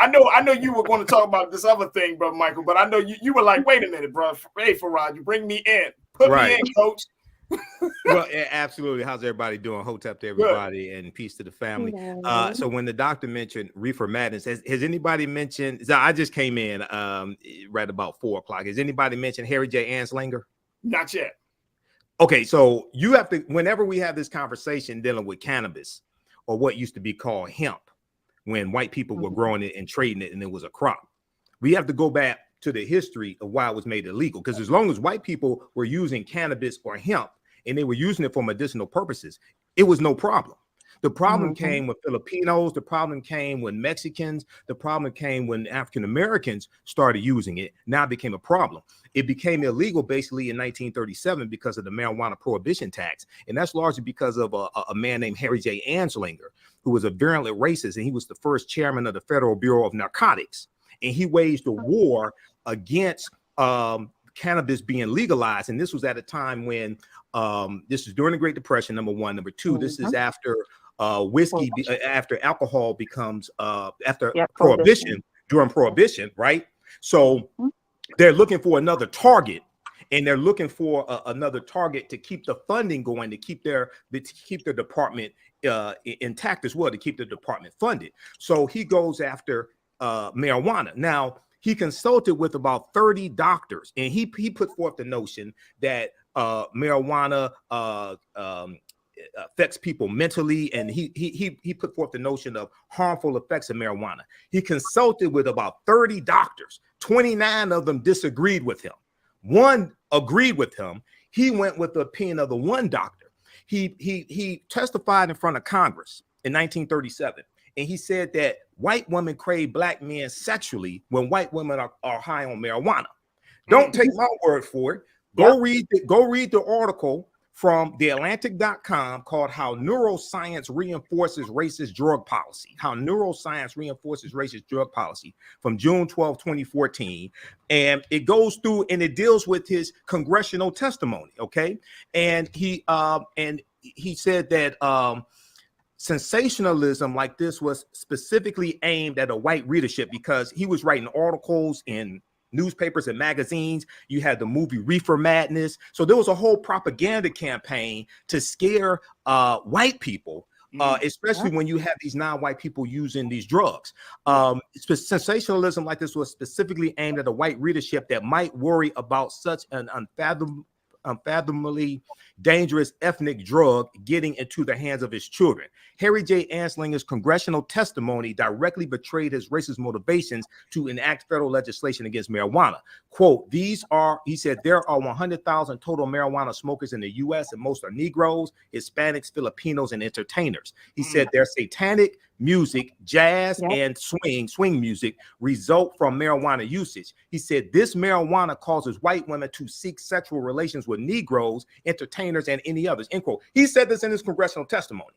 I know you were going to talk about this other thing, Brother Michael, but I know you were like, wait a minute, bro. Hey, Farad, you bring me in. Put me in, coach. Well, yeah, absolutely. How's everybody doing? Hotep to everybody. Good. And peace to the family. So when the doctor mentioned reefer madness, has anybody mentioned, so I just came in right about 4:00. Has anybody mentioned Harry J. Anslinger? Not yet. Okay, so you have to, whenever we have this conversation dealing with cannabis or what used to be called hemp, when white people were growing it and trading it and it was a crop, we have to go back to the history of why it was made illegal. Because as long as white people were using cannabis or hemp and they were using it for medicinal purposes, it was no problem. The problem came with Filipinos. The problem came when Mexicans. The problem came when African Americans started using it. Now it became a problem. It became illegal basically in 1937 because of the marijuana prohibition tax. And that's largely because of a man named Harry J. Anslinger, who was a virulent racist. And he was the first chairman of the Federal Bureau of Narcotics. And he waged a war against cannabis being legalized. And this was at a time when this is during the Great Depression, number one. Number two, this is after whiskey, after alcohol becomes prohibition, during prohibition, right? So they're looking for another target, and they're looking for another target to keep the funding going, to keep their department intact as well, to keep the department funded. So he goes after marijuana. Now, he consulted with about 30 doctors, and he put forth the notion that marijuana affects people mentally, and he put forth the notion of harmful effects of marijuana. He consulted with about 30 doctors. 29 of them disagreed with him. One agreed with him. He went with the opinion of the one doctor. He testified in front of Congress in 1937. And he said that white women crave black men sexually when white women are high on marijuana. Don't take my word for it. Go read the article from theatlantic.com called How Neuroscience Reinforces Racist Drug Policy. How Neuroscience Reinforces Racist Drug Policy from June 12, 2014. And it goes through and it deals with his congressional testimony. Okay. And he said that sensationalism like this was specifically aimed at a white readership because he was writing articles in newspapers and magazines. You had the movie Reefer Madness. So there was a whole propaganda campaign to scare white people, especially when you have these non-white people using these drugs. Sensationalism like this was specifically aimed at a white readership that might worry about such an unfathomably dangerous ethnic drug getting into the hands of his children. Harry J. Anslinger's congressional testimony directly betrayed his racist motivations to enact federal legislation against marijuana. Quote, he said, there are 100,000 total marijuana smokers in the U.S. and most are Negroes, Hispanics, Filipinos, and entertainers. He said their satanic music, jazz, and swing music result from marijuana usage. He said this marijuana causes white women to seek sexual relations with Negroes, entertainers, and any others, end quote. He said this in his congressional testimony.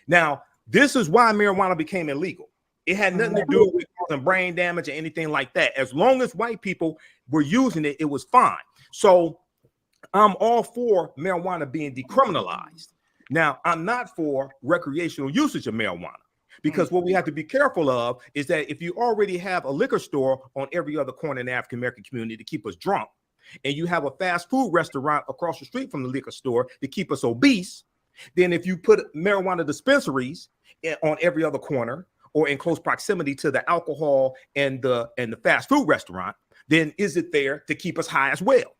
Now, this is why marijuana became illegal. It had nothing to do with causing brain damage or anything like that. As long as white people were using it, it was fine. So I'm all for marijuana being decriminalized. Now, I'm not for recreational usage of marijuana. Because what we have to be careful of is that if you already have a liquor store on every other corner in the African American community to keep us drunk, and you have a fast food restaurant across the street from the liquor store to keep us obese, then if you put marijuana dispensaries on every other corner or in close proximity to the alcohol and the fast food restaurant, then is it there to keep us high as well?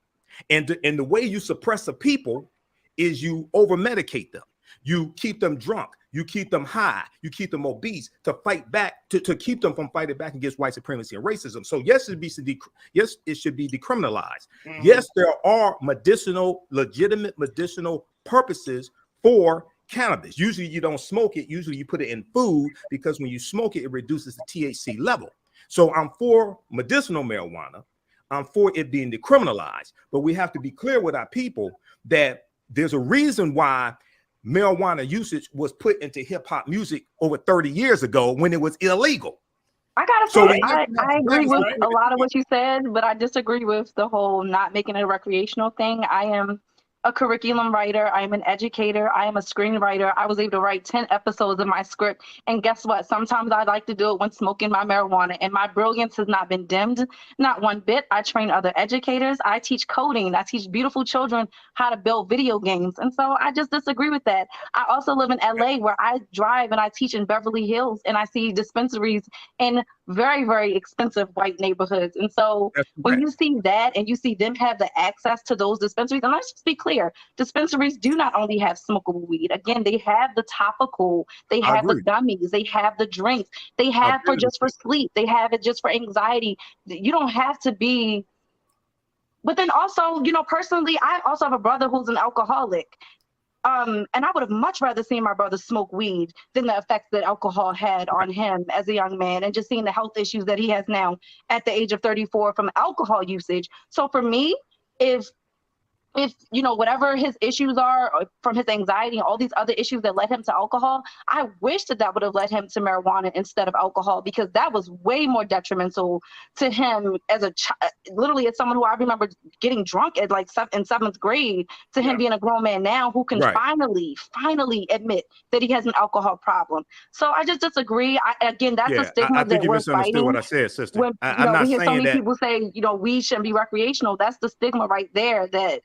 And the way you suppress a people is you over-medicate them. You keep them drunk. You keep them high. You keep them obese to fight back, to keep them from fighting back against white supremacy and racism. So yes, it should be decriminalized. Mm-hmm. Yes, there are legitimate medicinal purposes for cannabis. Usually you don't smoke it. Usually you put it in food because when you smoke it, it reduces the THC level. So I'm for medicinal marijuana. I'm for it being decriminalized. But we have to be clear with our people that there's a reason why marijuana usage was put into hip hop music over 30 years ago when it was illegal. I gotta say, I agree with a lot of what you said, but I disagree with the whole not making it a recreational thing. I am a curriculum writer. I am an educator. I am a screenwriter. I was able to write 10 episodes of my script. And guess what? Sometimes I like to do it when smoking my marijuana. And my brilliance has not been dimmed, not one bit. I train other educators. I teach coding. I teach beautiful children how to build video games. And so I just disagree with that. I also live in LA where I drive and I teach in Beverly Hills and I see dispensaries in very, very expensive white neighborhoods. And so when you see that and you see them have the access to those dispensaries, and let's just be clear, dispensaries do not only have smokable weed. Again, they have the topical, they have the gummies, they have the drinks, they have just for sleep, they have it just for anxiety. You don't have to be, but then also, you know, personally, I also have a brother who's an alcoholic. And I would have much rather seen my brother smoke weed than the effects that alcohol had on him as a young man, and just seeing the health issues that he has now at the age of 34 from alcohol usage. So for me, if you know, whatever his issues are from his anxiety and all these other issues that led him to alcohol, I wish that would have led him to marijuana instead of alcohol, because that was way more detrimental to him as a child. Literally, as someone who I remember getting drunk at like in 7th grade, to him being a grown man now who can finally admit that he has an alcohol problem. So I just disagree. Again, that's a stigma that we're fighting. What I said, sister. When, I'm not we hear saying so many that people say, you know, weed shouldn't be recreational. That's the stigma right there that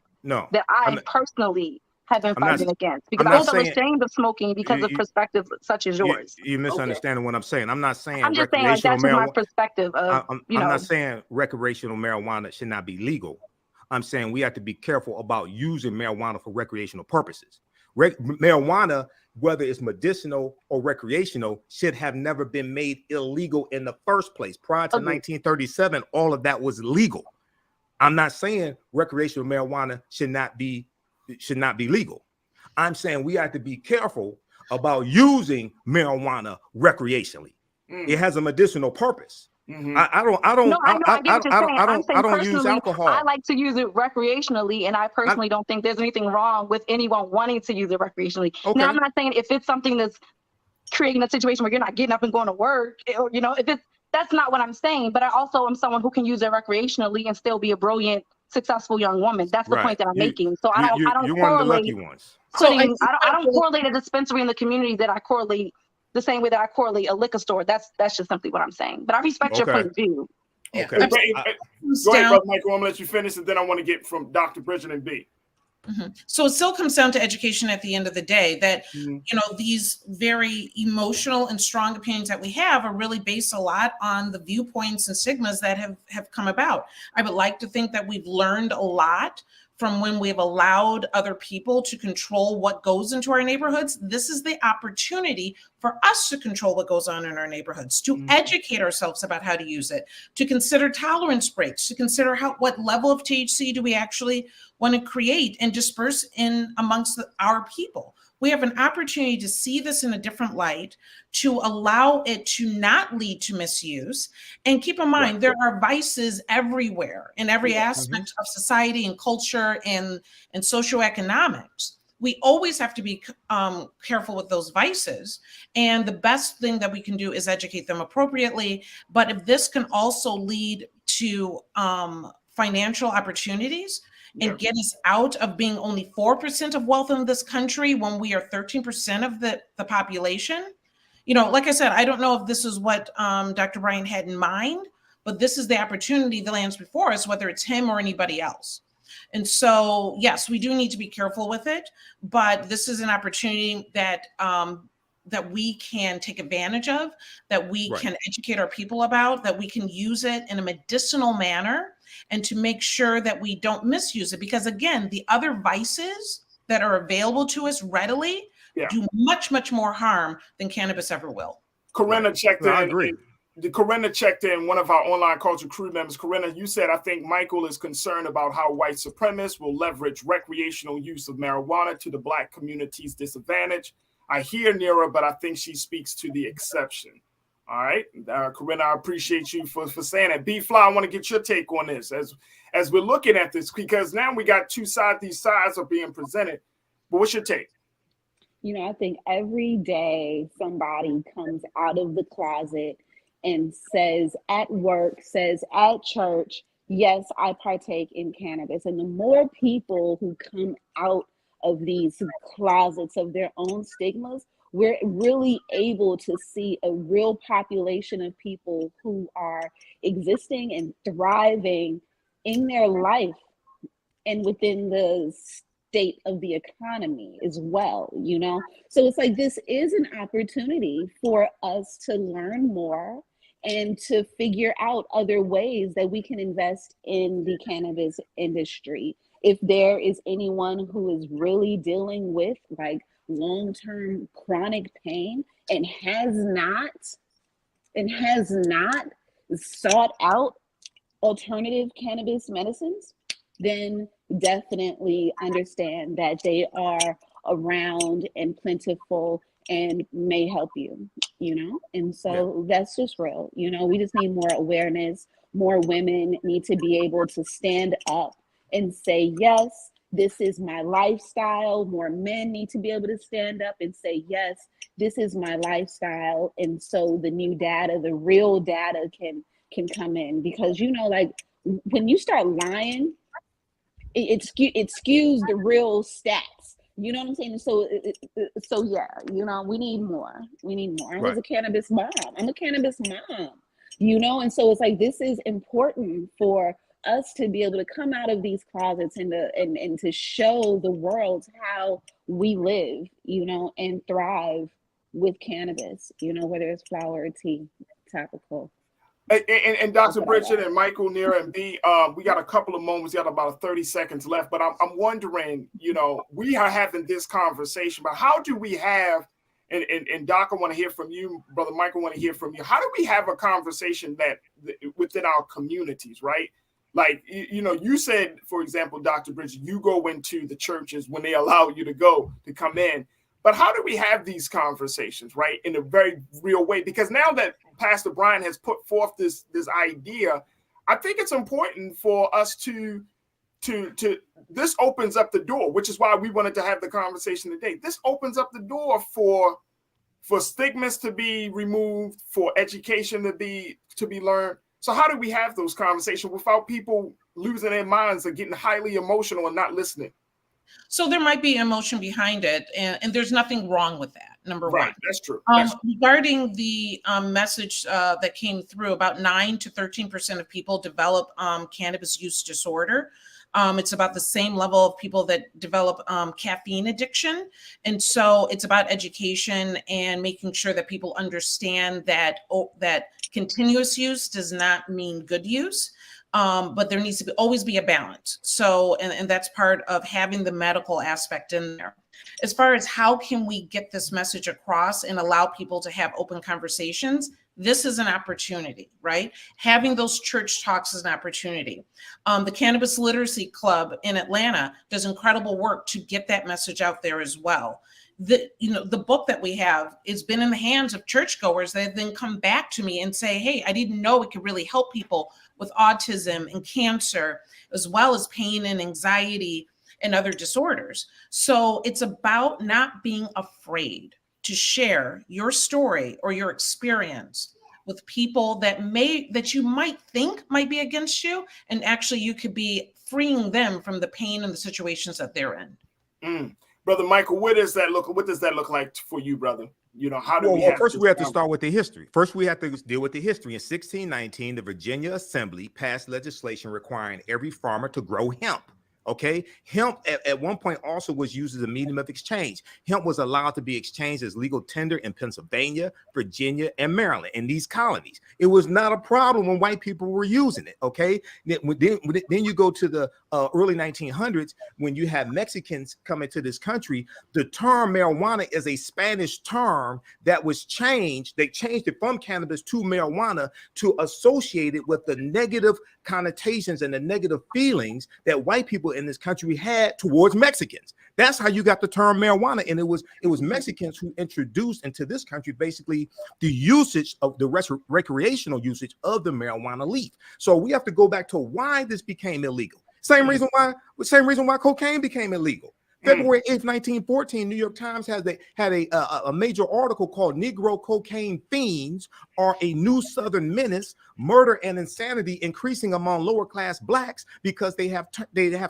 I personally have been fighting against, because I was ashamed of smoking because of perspectives such as yours. You misunderstanding what I'm saying. I'm not saying I'm just saying, like, that's just my perspective of, I'm not saying recreational marijuana should not be legal. I'm saying we have to be careful about using marijuana for recreational purposes. Marijuana, whether it's medicinal or recreational, should have never been made illegal in the first place. Prior to 1937, all of that was legal. I'm not saying recreational marijuana should not be legal. I'm saying we have to be careful about using marijuana recreationally. It has a medicinal purpose. I don't use alcohol. I like to use it recreationally, and I personally don't think there's anything wrong with anyone wanting to use it recreationally. Okay. Now, I'm not saying if it's something that's creating a situation where you're not getting up and going to work, or, you know, that's not what I'm saying. But I also am someone who can use it recreationally and still be a brilliant, successful young woman. That's the point that I'm making. So I don't correlate. I don't correlate a dispensary in the community that I correlate the same way that I correlate a liquor store. That's just simply what I'm saying. But I respect your point of view. Okay. Go ahead, Brother Michael. I'm gonna let you finish, and then I want to get from Dr. Bridget and B. So it still comes down to education at the end of the day, that, you know, these very emotional and strong opinions that we have are really based a lot on the viewpoints and stigmas that have come about. I would like to think that we've learned a lot from when we've allowed other people to control what goes into our neighborhoods. This is the opportunity for us to control what goes on in our neighborhoods, to educate ourselves about how to use it, to consider tolerance breaks, to consider what level of THC do we actually want to create and disperse in amongst our people. We have an opportunity to see this in a different light, to allow it to not lead to misuse. And keep in mind, there are vices everywhere in every aspect of society and culture and socioeconomics. We always have to be careful with those vices. And the best thing that we can do is educate them appropriately. But if this can also lead to financial opportunities, and get us out of being only 4% of wealth in this country when we are 13% of the population. You know, like I said, I don't know if this is what Dr. Bryan had in mind, but this is the opportunity that lands before us, whether it's him or anybody else. And so, yes, we do need to be careful with it, but this is an opportunity that we can take advantage of, that we can educate our people about, that we can use it in a medicinal manner, and to make sure that we don't misuse it. Because again, the other vices that are available to us readily do much, much more harm than cannabis ever will. Corinna checked in. I agree. Corinna checked in, one of our online culture crew members. Corinna, you said, I think Michael is concerned about how white supremacists will leverage recreational use of marijuana to the Black community's disadvantage. I hear Nira, but I think she speaks to the exception. All right. Corinna, I appreciate you for saying that. B-Fly, I want to get your take on this as we're looking at this, because now we got two sides. These sides are being presented. But what's your take? You know, I think every day somebody comes out of the closet and says at work, says at church, yes, I partake in cannabis. And the more people who come out of these closets of their own stigmas, we're really able to see a real population of people who are existing and thriving in their life and within the state of the economy as well, you know? So it's like, this is an opportunity for us to learn more and to figure out other ways that we can invest in the cannabis industry. If there is anyone who is really dealing with like long-term chronic pain and has not sought out alternative cannabis medicines, then definitely understand that they are around and plentiful and may help you, you know? And so that's just real. You know, we just need more awareness. More women need to be able to stand up and say, yes, this is my lifestyle. More men need to be able to stand up and say, yes, this is my lifestyle. And so the new data, the real data can come in, because, you know, like when you start lying, it skews the real stats. You know what I'm saying? So yeah, you know, we need more. I was a cannabis mom. I'm a cannabis mom, you know? And so it's like, this is important for us to be able to come out of these closets and to show the world how we live, you know, and thrive with cannabis, you know, whether it's flower or tea, topical. And Dr. Bridget and Michael, Nira, and B, we got a couple of moments. We got about 30 seconds left, but I'm wondering, you know, we are having this conversation, but how do we have, and Doc, I want to hear from you, Brother Michael, I want to hear from you. How do we have a conversation that within our communities, right? Like, you know, you said, for example, Dr. Bridget, you go into the churches when they allow you to come in. But how do we have these conversations, right, in a very real way? Because now that Pastor Brian has put forth this idea, I think it's important for us to this opens up the door, which is why we wanted to have the conversation today. This opens up the door for stigmas to be removed, for education to be learned. So how do we have those conversations without people losing their minds or getting highly emotional and not listening? So there might be emotion behind it, and there's nothing wrong with that, number one. That's true. Regarding the message that came through, about 9 to 13% of people develop cannabis use disorder. It's about the same level of people that develop caffeine addiction. And so it's about education and making sure that people understand that that continuous use does not mean good use. But there needs to always be a balance. So, and that's part of having the medical aspect in there. As far as how can we get this message across and allow people to have open conversations, this is an opportunity, right? Having those church talks is an opportunity. The Cannabis Literacy Club in Atlanta does incredible work to get that message out there as well. The book that we have has been in the hands of churchgoers that then come back to me and say, hey, I didn't know it could really help people with autism and cancer, as well as pain and anxiety and other disorders. So it's about not being afraid to share your story or your experience with people that you might think might be against you, and actually you could be freeing them from the pain and the situations that they're in. Brother Michael, what does that look like for you, brother? You know, how do we have first we have to start with the history. First, we have to deal with the history. In 1619, the Virginia Assembly passed legislation requiring every farmer to grow hemp. Okay, hemp at one point also was used as a medium of exchange. Hemp was allowed to be exchanged as legal tender in Pennsylvania, Virginia, and Maryland, in these colonies. It was not a problem when white people were using it. Okay, then you go to the early 1900s when you have Mexicans coming to this country. The term marijuana is a Spanish term that was changed. They changed it from cannabis to marijuana to associate it with the negative connotations and the negative feelings that white people in this country had towards Mexicans. That's how you got the term marijuana. And it was Mexicans who introduced into this country basically the usage of the recreational usage of the marijuana leaf. So we have to go back to why this became illegal. Same reason why cocaine became illegal. February 8th, 1914, New York Times had a major article called Negro Cocaine Fiends Are a New Southern Menace, Murder and Insanity Increasing Among Lower Class Blacks because they have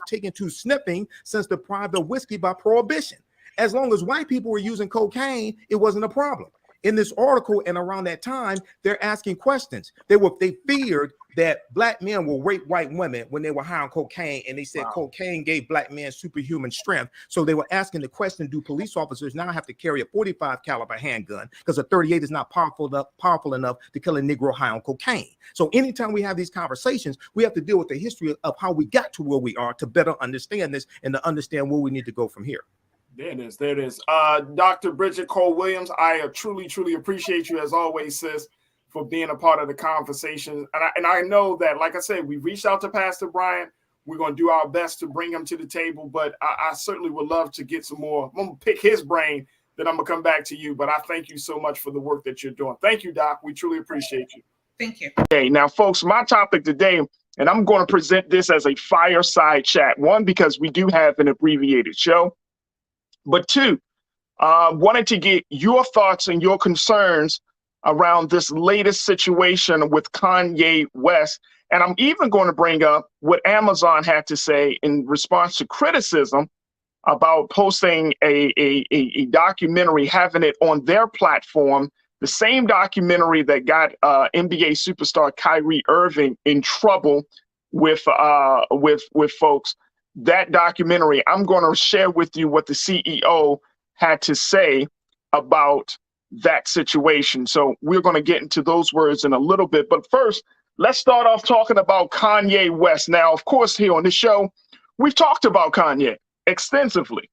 taken to sniffing since deprived of whiskey by Prohibition. As long as white people were using cocaine, it wasn't a problem. In this article and around that time, they're asking questions. They feared that black men will rape white women when they were high on cocaine, and they said cocaine gave black men superhuman strength. So they were asking the question: do police officers now have to carry a 45 caliber handgun because a 38 is not powerful enough to kill a Negro high on cocaine? So anytime we have these conversations, we have to deal with the history of how we got to where we are to better understand this and to understand where we need to go from here. There it is. There it is. Dr. Bridget Cole-Williams, I truly, truly appreciate you as always, sis, for being a part of the conversation. And I know that, like I said, we reached out to Pastor Brian. We're going to do our best to bring him to the table, but I certainly would love to get some more. I'm going to pick his brain, then I'm going to come back to you. But I thank you so much for the work that you're doing. Thank you, Doc. We truly appreciate you. Thank you. Okay, now, folks, my topic today, and I'm going to present this as a fireside chat. One, because we do have an abbreviated show. But two, wanted to get your thoughts and your concerns around this latest situation with Kanye West. And I'm even going to bring up what Amazon had to say in response to criticism about posting a documentary, having it on their platform, the same documentary that got NBA superstar Kyrie Irving in trouble with folks. That documentary, I'm going to share with you what the CEO had to say about that situation. So we're going to get into those words in a little bit. But first, let's start off talking about Kanye West. Now, of course, here on the show, we've talked about Kanye extensively,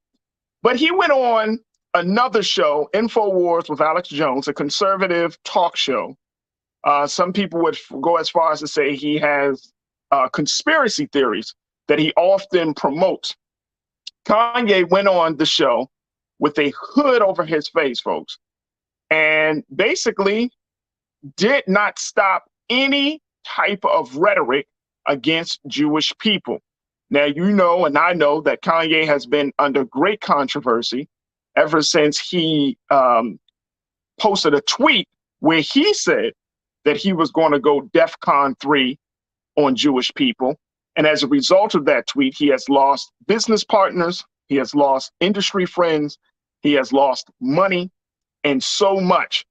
but he went on another show, InfoWars with Alex Jones, a conservative talk show. Some people would go as far as to say he has conspiracy theories that he often promotes. Kanye went on the show with a hood over his face, folks, and basically did not stop any type of rhetoric against Jewish people. Now, you know, and I know that Kanye has been under great controversy ever since he posted a tweet where he said that he was going to go DEFCON 3 on Jewish people. And as a result of that tweet, he has lost business partners, he has lost industry friends, he has lost money, and so much.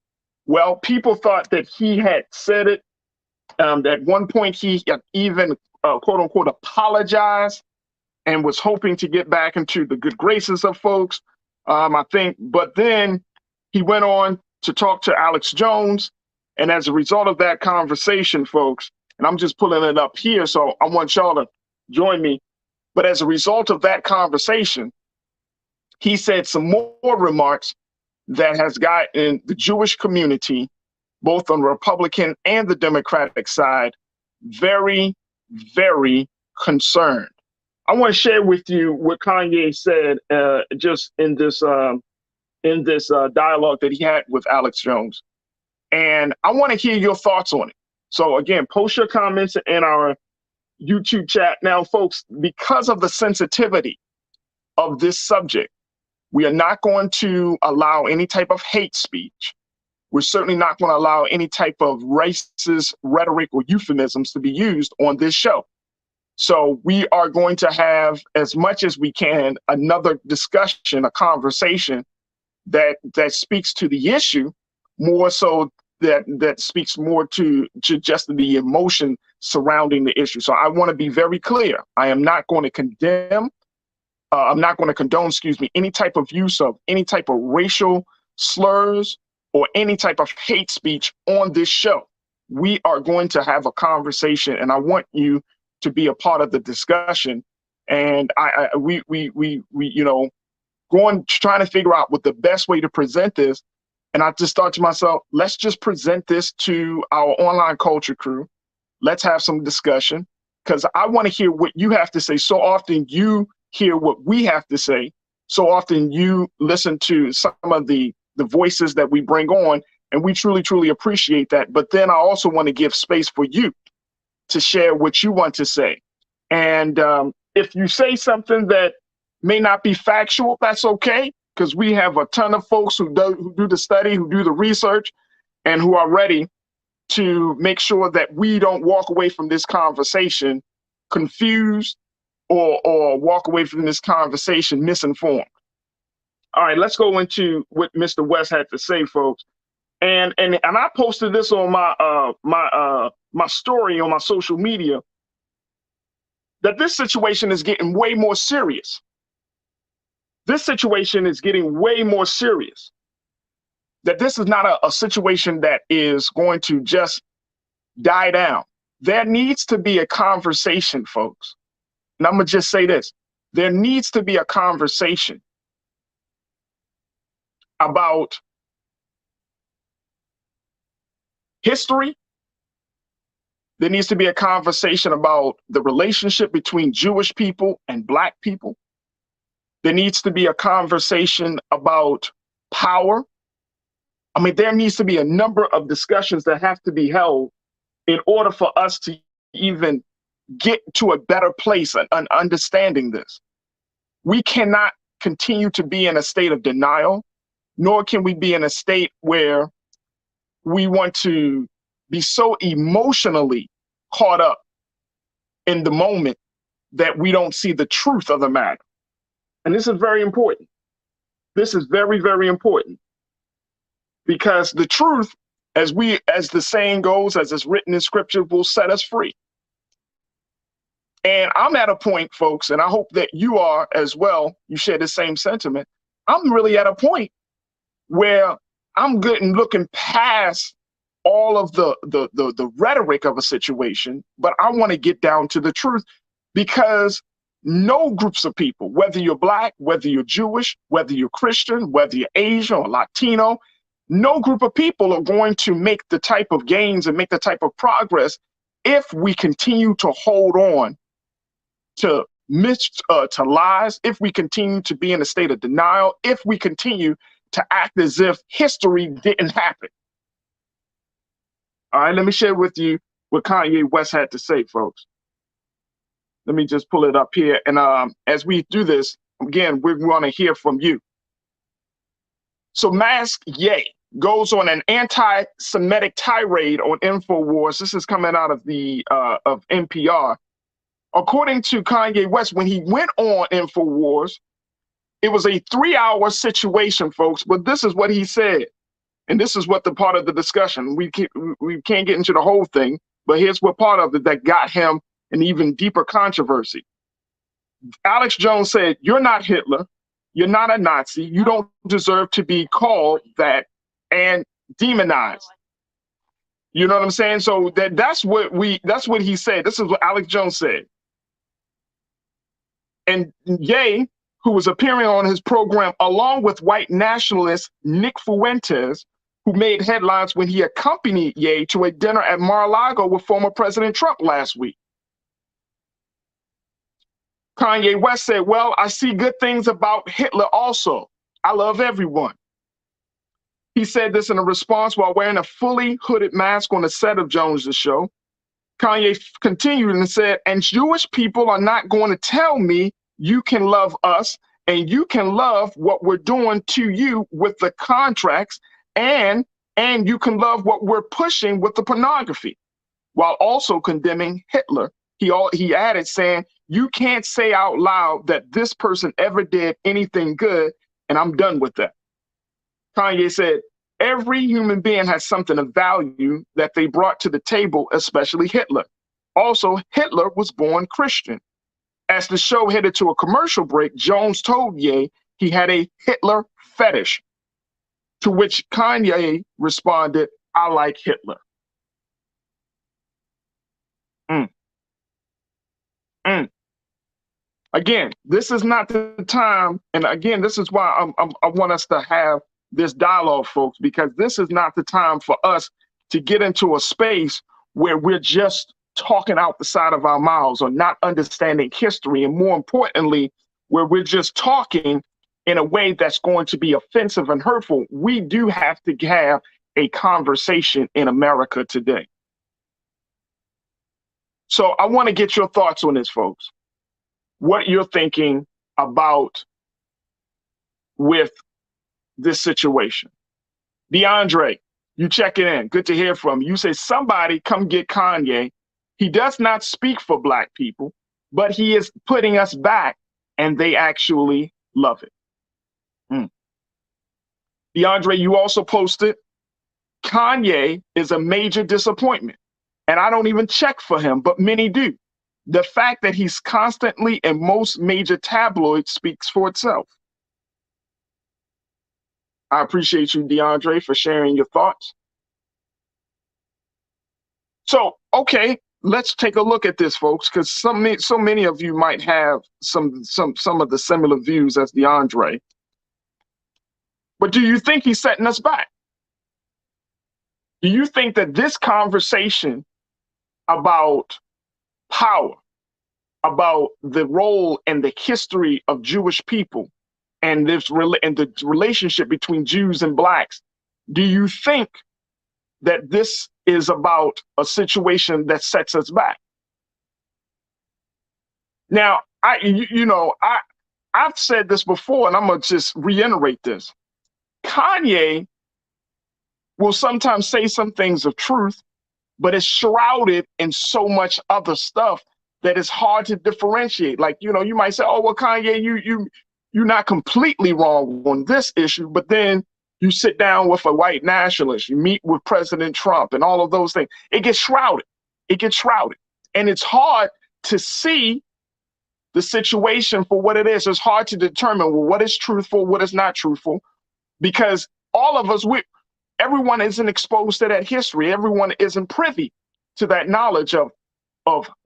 Well, people thought that he had said it. At one point, he even, quote unquote, apologized and was hoping to get back into the good graces of folks, I think. But then he went on to talk to Alex Jones. And as a result of that conversation, folks, and I'm just pulling it up here, so I want y'all to join me. But as a result of that conversation, he said some more remarks that has gotten the Jewish community, both on the Republican and the Democratic side, very, very concerned. I want to share with you what Kanye said just in this dialogue that he had with Alex Jones. And I want to hear your thoughts on it. So again, post your comments in our YouTube chat. Now, folks, because of the sensitivity of this subject, we are not going to allow any type of hate speech. We're certainly not going to allow any type of racist rhetoric or euphemisms to be used on this show. So we are going to have, as much as we can, another discussion, a conversation that speaks to the issue more so that speaks more to just the emotion surrounding the issue. So I want to be very clear. I am not going to condemn. I'm not going to condone, any type of use of any type of racial slurs or any type of hate speech on this show. We are going to have a conversation, and I want you to be a part of the discussion. And we trying to figure out what the best way to present this. And I just thought to myself, let's just present this to our online culture crew. Let's have some discussion, because I want to hear what you have to say. So often you hear what we have to say. So often you listen to some of the voices that we bring on, and we truly, truly appreciate that. But then I also want to give space for you to share what you want to say. And if you say something that may not be factual, that's okay, because we have a ton of folks who do the study, who do the research, and who are ready to make sure that we don't walk away from this conversation confused or walk away from this conversation misinformed. All right, let's go into what Mr. West had to say, folks. And I posted this on my story on my social media, that this situation is getting way more serious. This situation is getting way more serious. That this is not a situation that is going to just die down. There needs to be a conversation, folks. And I'm going to just say this. There needs to be a conversation about history. There needs to be a conversation about the relationship between Jewish people and Black people. There needs to be a conversation about power. I mean, there needs to be a number of discussions that have to be held in order for us to even get to a better place and understanding this. We cannot continue to be in a state of denial, nor can we be in a state where we want to be so emotionally caught up in the moment that we don't see the truth of the matter. And this is very important. This is very, very important, because the truth, as the saying goes, as it's written in scripture, will set us free. And I'm at a point, folks, and I hope that you are as well, you share the same sentiment. I'm really at a point where I'm good and looking past all of the rhetoric of a situation, but I want to get down to the truth, because no groups of people, whether you're Black, whether you're Jewish, whether you're Christian, whether you're Asian or Latino, no group of people are going to make the type of gains and make the type of progress if we continue to hold on to lies, if we continue to be in a state of denial, if we continue to act as if history didn't happen. All right, let me share with you what Kanye West had to say, folks. Let me just pull it up here. And as we do this, again, we want to hear from you. So Mask Ye goes on an anti-Semitic tirade on InfoWars. This is coming out of the of NPR. According to Kanye West, when he went on InfoWars, it was a 3-hour situation, folks. But this is what he said. And this is what the part of the discussion. We can't get into the whole thing, but here's what part of it that got him an even deeper controversy. Alex Jones said, "You're not Hitler. You're not a Nazi. You don't deserve to be called that and demonized." You know what I'm saying? So that's what he said. This is what Alex Jones said. And Ye, who was appearing on his program along with white nationalist Nick Fuentes, who made headlines when he accompanied Ye to a dinner at Mar-a-Lago with former President Trump last week. Kanye West said, "Well, I see good things about Hitler also. I love everyone." He said this in a response while wearing a fully hooded mask on the set of Jones' show. Kanye continued and said, "And Jewish people are not going to tell me you can love us and you can love what we're doing to you with the contracts and you can love what we're pushing with the pornography," while also condemning Hitler. He added saying, "You can't say out loud that this person ever did anything good, and I'm done with that." Kanye said, Every human being has something of value that they brought to the table, especially Hitler. Also, Hitler was born Christian. As the show headed to a commercial break, Jones told Ye he had a Hitler fetish, to which Kanye responded, "I like Hitler." Mm. Mm. Again, this is not the time, and again, this is why I want us to have this dialogue, folks, because this is not the time for us to get into a space where we're just talking out the side of our mouths or not understanding history, and more importantly, where we're just talking in a way that's going to be offensive and hurtful. We do have to have a conversation in America today. So I want to get your thoughts on this, folks. What you're thinking about with this situation. DeAndre, you checking in. Good to hear from you. You say, somebody come get Kanye. He does not speak for Black people, but he is putting us back, and they actually love it. DeAndre, you also posted, Kanye is a major disappointment, and I don't even check for him, but many do. The fact that he's constantly in most major tabloids speaks for itself. I appreciate you, DeAndre, for sharing your thoughts. So, okay, let's take a look at this, folks, because so many of you might have some of the similar views as DeAndre. But do you think he's setting us back? Do you think that this conversation about power, about the role and the history of Jewish people and the relationship between Jews and Blacks, do you think that this is about a situation that sets us back? Now, I've said this before, and I'm gonna just reiterate this. Kanye will sometimes say some things of truth, but it's shrouded in so much other stuff that it's hard to differentiate. Like, you might say, oh, well, Kanye, you're not completely wrong on this issue, but then you sit down with a white nationalist, you meet with President Trump and all of those things. It gets shrouded. It gets shrouded. And it's hard to see the situation for what it is. It's hard to determine, well, what is truthful, what is not truthful, because all of us, everyone isn't exposed to that history. Everyone isn't privy to that knowledge of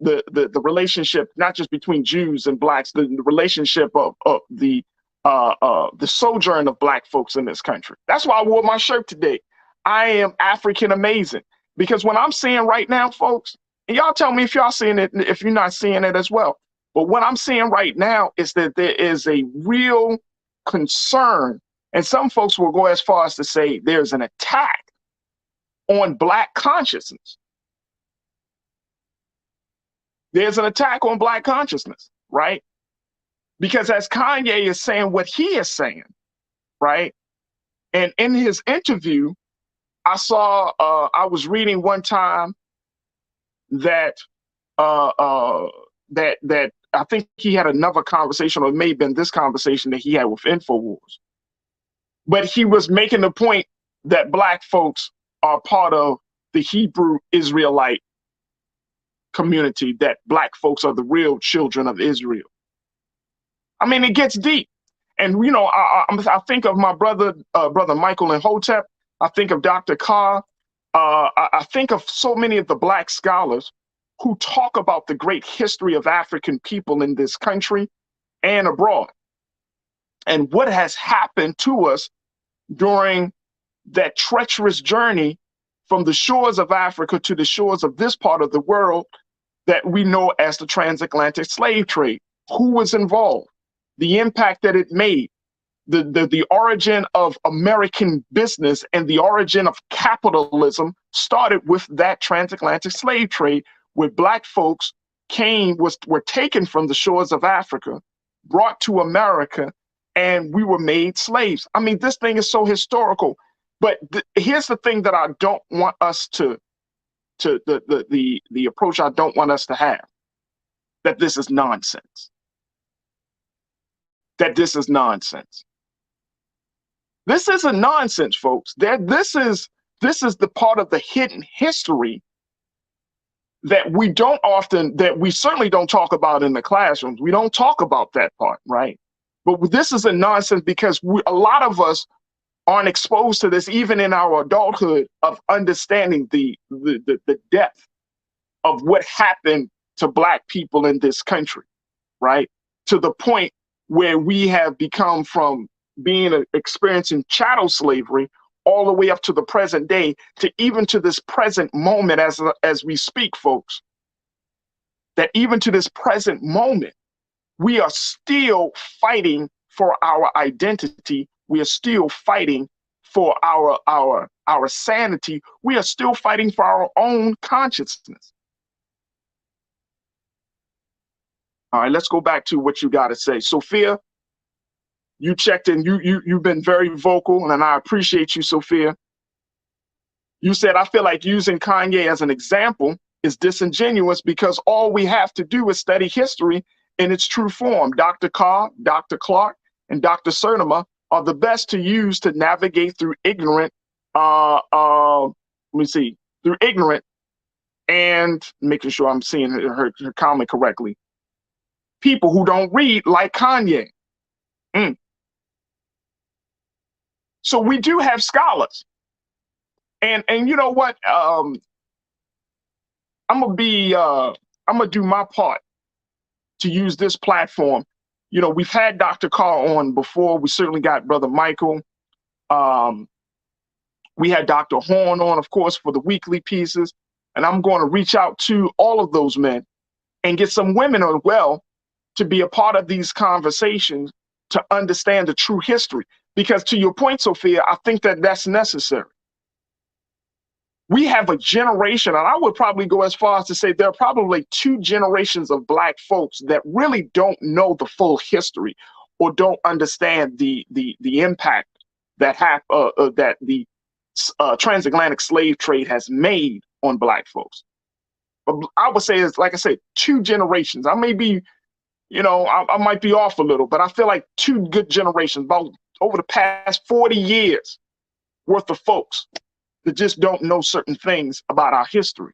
the relationship, not just between Jews and Blacks, the relationship of the sojourn of Black folks in this country. That's why I wore my shirt today. I am African amazing, because what I'm seeing right now, folks, and y'all tell me if y'all seeing it, if you're not seeing it as well. But what I'm seeing right now is that there is a real concern, and some folks will go as far as to say there's an attack on Black consciousness. There's an attack on Black consciousness, right? Because as Kanye is saying what he is saying, right? And in his interview, I saw, I was reading one time that that I think he had another conversation, or it may have been this conversation that he had with InfoWars. But he was making the point that Black folks are part of the Hebrew Israelite community, that Black folks are the real children of Israel. I mean, it gets deep. And, I think of my brother Michael and Hotep. I think of Dr. Carr. I think of so many of the Black scholars who talk about the great history of African people in this country and abroad, and what has happened to us during that treacherous journey from the shores of Africa to the shores of this part of the world that we know as the transatlantic slave trade. Who was involved? The impact that it made, the origin of American business and the origin of capitalism started with that transatlantic slave trade, where Black folks were taken from the shores of Africa, brought to America, and we were made slaves. I mean, this thing is so historical. But here's the thing that I don't want us the approach I don't want us to have, that this is nonsense. That this is nonsense. This isn't nonsense, folks. This is the part of the hidden history that we certainly don't talk about in the classrooms. We don't talk about that part, right? But this is a nonsense because a lot of us aren't exposed to this, even in our adulthood, of understanding the depth of what happened to Black people in this country, right? To the point where we have become from experiencing chattel slavery all the way up to the present day, to even to this present moment as we speak, folks. That even to this present moment, we are still fighting for our identity. We are still fighting for our sanity. We are still fighting for our own consciousness. All right, let's go back to what you got to say. Sophia, you checked in. You've been very vocal, and I appreciate you, Sophia. You said, I feel like using Kanye as an example is disingenuous because all we have to do is study history in its true form. Dr. Carr, Dr. Clark, and Dr. Cernema are the best to use to navigate through ignorant, through ignorant, and making sure I'm seeing her comment correctly. People who don't read like Kanye. So we do have scholars. And you know what? I'm gonna do my part to use this platform. You know, we've had Dr. Carr on before. We certainly got Brother Michael. We had Dr. Horn on, of course, for the weekly pieces. And I'm going to reach out to all of those men and get some women as well to be a part of these conversations to understand the true history. Because to your point, Sophia, I think that that's necessary. We have a generation, and I would probably go as far as to say there are probably 2 generations of Black folks that really don't know the full history or don't understand the impact that the transatlantic slave trade has made on Black folks. But I would say it's, like I said, 2 generations. I may be, I might be off a little, but I feel like 2 good generations, about over the past 40 years worth of folks that just don't know certain things about our history.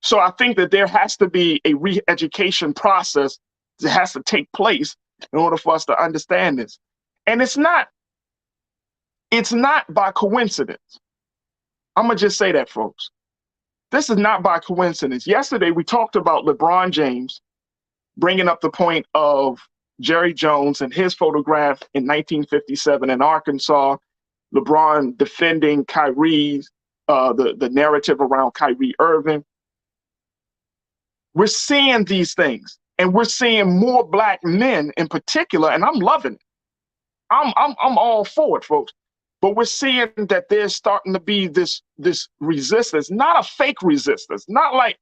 So I think that there has to be a re-education process that has to take place in order for us to understand this. And it's not by coincidence. I'm gonna just say that, folks. This is not by coincidence. Yesterday, we talked about LeBron James bringing up the point of Jerry Jones and his photograph in 1957 in Arkansas, LeBron defending Kyrie's, the narrative around Kyrie Irving. We're seeing these things, and we're seeing more Black men in particular, and I'm loving it. I'm all for it, folks. But we're seeing that there's starting to be this resistance, not a fake resistance, not like,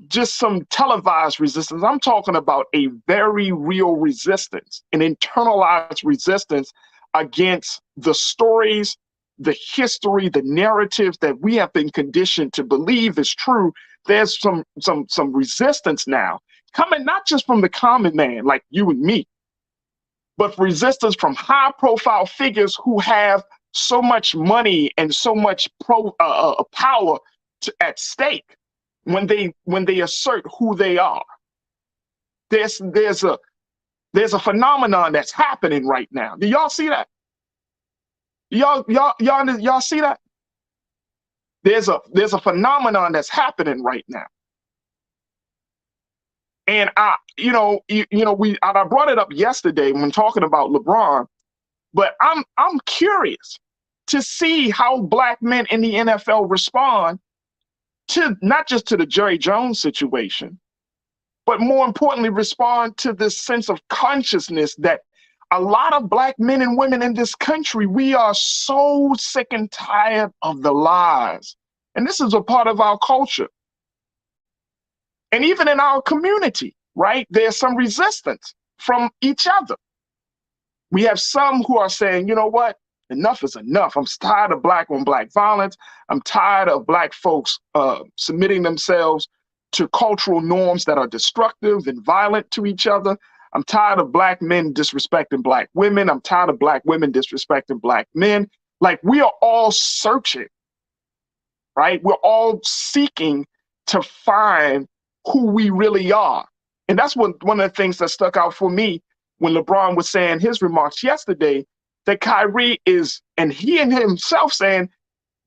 just some televised resistance. I'm talking about a very real resistance, an internalized resistance against the stories, the history, the narratives that we have been conditioned to believe is true. There's some resistance now coming not just from the common man like you and me, but resistance from high-profile figures who have so much money and so much power at stake when they assert who they are. There's a phenomenon that's happening right now. Do y'all see that? Y'all see that? There's a phenomenon that's happening right now. And I brought it up yesterday when talking about LeBron, but I'm curious to see how Black men in the NFL respond to not just to the Jerry Jones situation, but more importantly, respond to this sense of consciousness that a lot of Black men and women in this country, we are so sick and tired of the lies. And this is a part of our culture. And even in our community, right, there's some resistance from each other. We have some who are saying, you know what, enough is enough. I'm tired of Black on Black violence. I'm tired of Black folks submitting themselves to cultural norms that are destructive and violent to each other. I'm tired of black men disrespecting black women. I'm tired of black women disrespecting black men. Like, we are all searching, right? We're all seeking to find who we really are. And that's one of the things that stuck out for me when LeBron was saying his remarks yesterday, that Kyrie is, and he and himself saying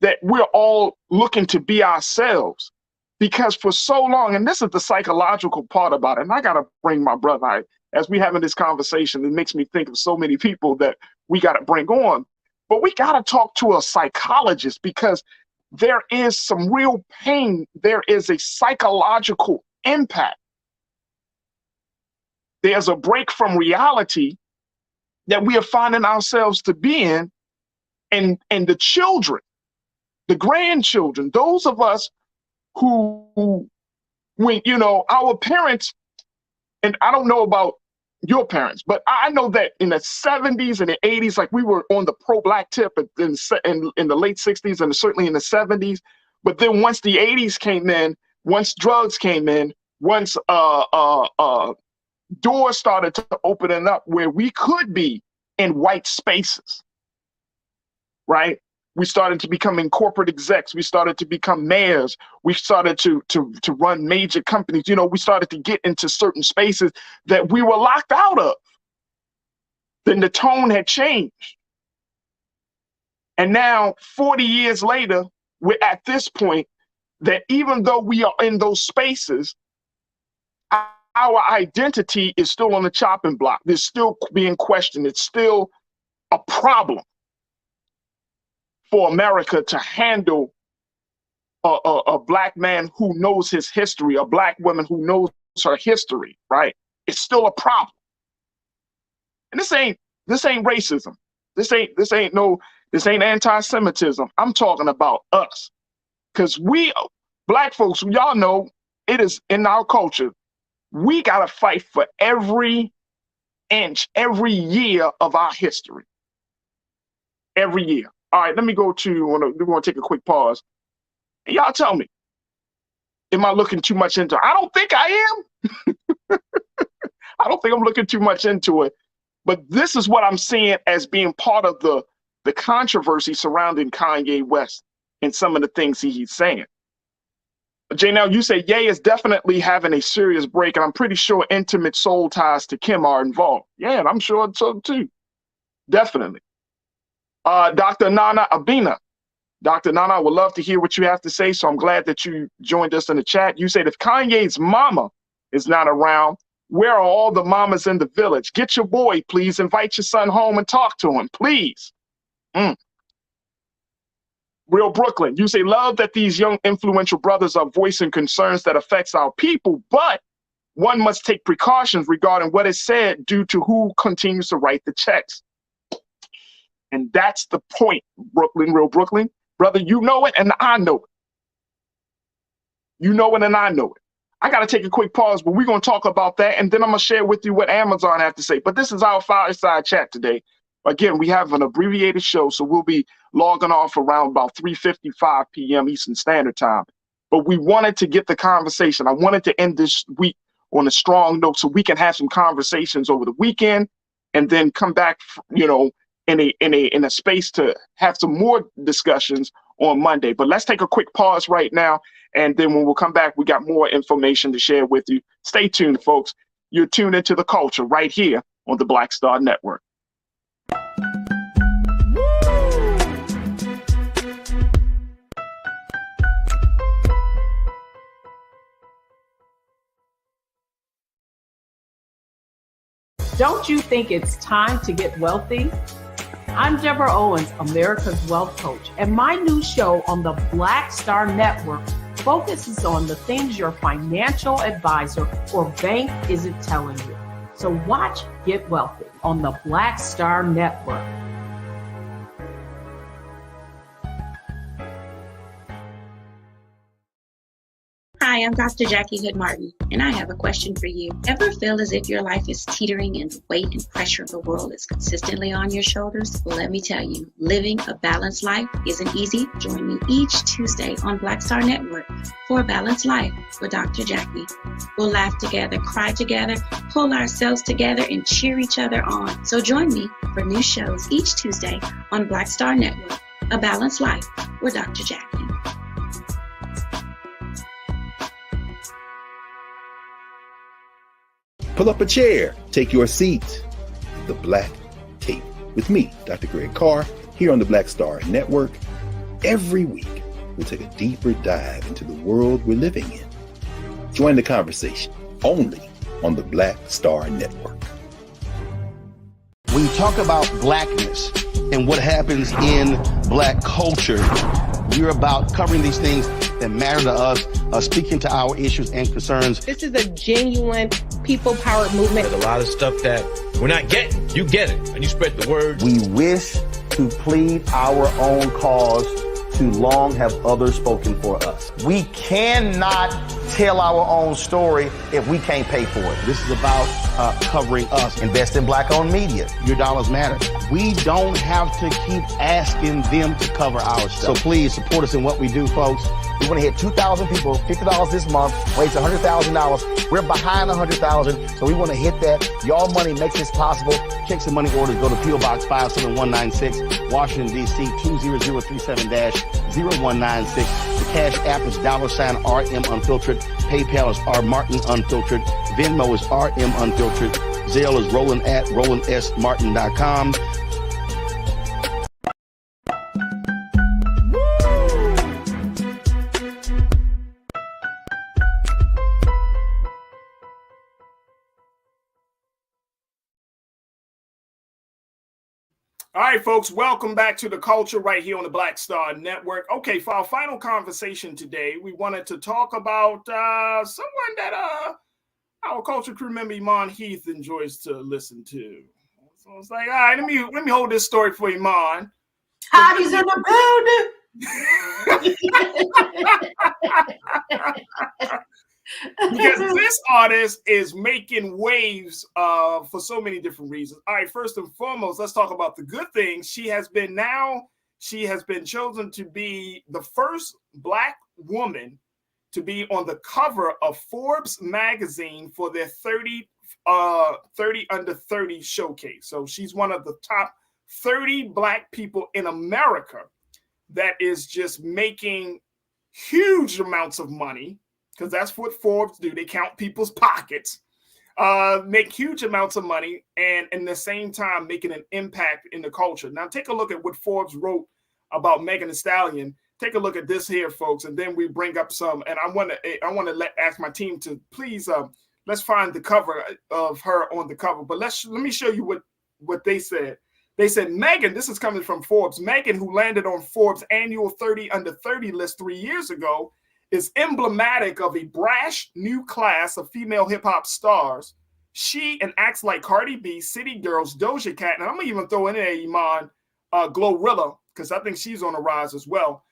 that we're all looking to be ourselves. Because for so long, and this is the psychological part about it, and I got to bring my brother, as we having this conversation, it makes me think of so many people that we got to bring on. But we got to talk to a psychologist, because there is some real pain. There is a psychological impact. There's a break from reality that we are finding ourselves to be in, and the children, the grandchildren, those of us who when, you know, our parents, and I don't know about your parents, but I know that in the 70s and the 80s, like, we were on the pro-black tip in the late 60s and certainly in the 70s. But then once the 80s came in, once drugs came in, once doors started to open up where we could be in white spaces, right? We started to become in corporate execs. We started to become mayors. We started to run major companies. You know, we started to get into certain spaces that we were locked out of. Then the tone had changed. And now, 40 years later, we're at this point that even though we are in those spaces, our identity is still on the chopping block. There's still being questioned. It's still a problem for America to handle a black man who knows his history, a black woman who knows her history, right? It's still a problem. And this ain't racism. This ain't anti-Semitism. I'm talking about us. Because we, black folks, y'all know, it is in our culture, we got to fight for every inch, every year of our history. Every year. All right, let me go to, we're going to take a quick pause. And y'all tell me, am I looking too much into it? I don't think I am. I don't think I'm looking too much into it. But this is what I'm seeing as being part of the controversy surrounding Kanye West and some of the things he's saying. Jay, now you say Ye is definitely having a serious break, and I'm pretty sure intimate soul ties to Kim are involved. Yeah, and I'm sure so too. Definitely. Dr. Nana Abina. Dr. Nana, I would love to hear what you have to say, so I'm glad that you joined us in the chat. You said if Kanye's mama is not around, where are all the mamas in the village? Get your boy, please. Invite your son home and talk to him, please. Real Brooklyn, you say, love that these young influential brothers are voicing concerns that affects our people, but one must take precautions regarding what is said due to who continues to write the checks. And that's the point, Brooklyn, Real Brooklyn. Brother, you know it and I know it. You know it and I know it. I got to take a quick pause, but we're going to talk about that, and then I'm going to share with you what Amazon have to say. But this is our fireside chat today. Again, we have an abbreviated show, so we'll be logging off around about 3:55 p.m. Eastern Standard Time. But we wanted to get the conversation. I wanted to end this week on a strong note so we can have some conversations over the weekend and then come back, you know, in a space to have some more discussions on Monday. But let's take a quick pause right now, and then when we'll come back, we got more information to share with you. Stay tuned, folks. You're tuned into The Culture right here on the Black Star Network. Don't you think it's time to get wealthy? I'm Deborah Owens, America's Wealth Coach, and my new show on the Black Star Network focuses on the things your financial advisor or bank isn't telling you. So watch Get Wealthy on the Black Star Network. Hi, Hi, I'm Dr. Jackie Hood Martin, and I have a question for you. Ever feel as if your life is teetering and the weight and pressure of the world is consistently on your shoulders? Well, let me tell you, living a balanced life isn't easy. Join me each Tuesday on Black Star Network for a Balanced Life with Dr. Jackie. We'll laugh together, cry together, pull ourselves together, and cheer each other on. So join me for new shows each Tuesday on Black Star Network, A Balanced Life with Dr. Jackie. Pull up a chair, take your seat. The Black Tape with me, Dr. Greg Carr, here on the Black Star Network. Every week, we'll take a deeper dive into the world we're living in. Join the conversation only on the Black Star Network. When you talk about blackness and what happens in black culture, we're about covering these things that matter to us, speaking to our issues and concerns. This is a genuine people-powered movement. There's a lot of stuff that we're not getting. You get it, and you spread the word. We wish to plead our own cause. Too long have others spoken for us. We cannot tell our own story if we can't pay for it. This is about covering us. Invest in black-owned media. Your dollars matter. We don't have to keep asking them to cover our stuff. So please support us in what we do, folks. We want to hit 2,000 people, $50 this month, raise $100,000. We're behind 100,000, so we want to hit that. Y'all money makes this possible. Check some money orders. Go to P.O. Box 57196, Washington, D.C. 20037-0196. The Cash App is $RM Unfiltered. PayPal is R Martin Unfiltered. Venmo is RM Unfiltered. Zelle is Roland at RolandSMartin.com. All right, folks, welcome back to The Culture right here on the Black Star Network. Okay, for our final conversation today, we wanted to talk about someone that our culture crew member Iman Heath enjoys to listen to. So it's like, all right, let me hold this story for Iman. Hotties in the building. Because this artist is making waves for so many different reasons. All right, first and foremost, let's talk about the good things. She has been chosen to be the first Black woman to be on the cover of Forbes magazine for their 30 under 30 showcase. So she's one of the top 30 Black people in America that is just making huge amounts of money, because that's what Forbes do. They count people's pockets, make huge amounts of money, and in the same time making an impact in the culture. Now take a look at what Forbes wrote about Megan Thee Stallion. Take a look at this here, folks, and then we bring up some. And I want to ask my team to please let's find the cover of her on the cover. But let me show you what they said. They said Megan, this is coming from Forbes. Megan, who landed on Forbes' annual 30 under 30 list 3 years ago, is emblematic of a brash new class of female hip-hop stars. She and acts like Cardi B, City Girls, Doja Cat, and I'm going to even throw in there, Iman, Glorilla, because I think she's on the rise as well,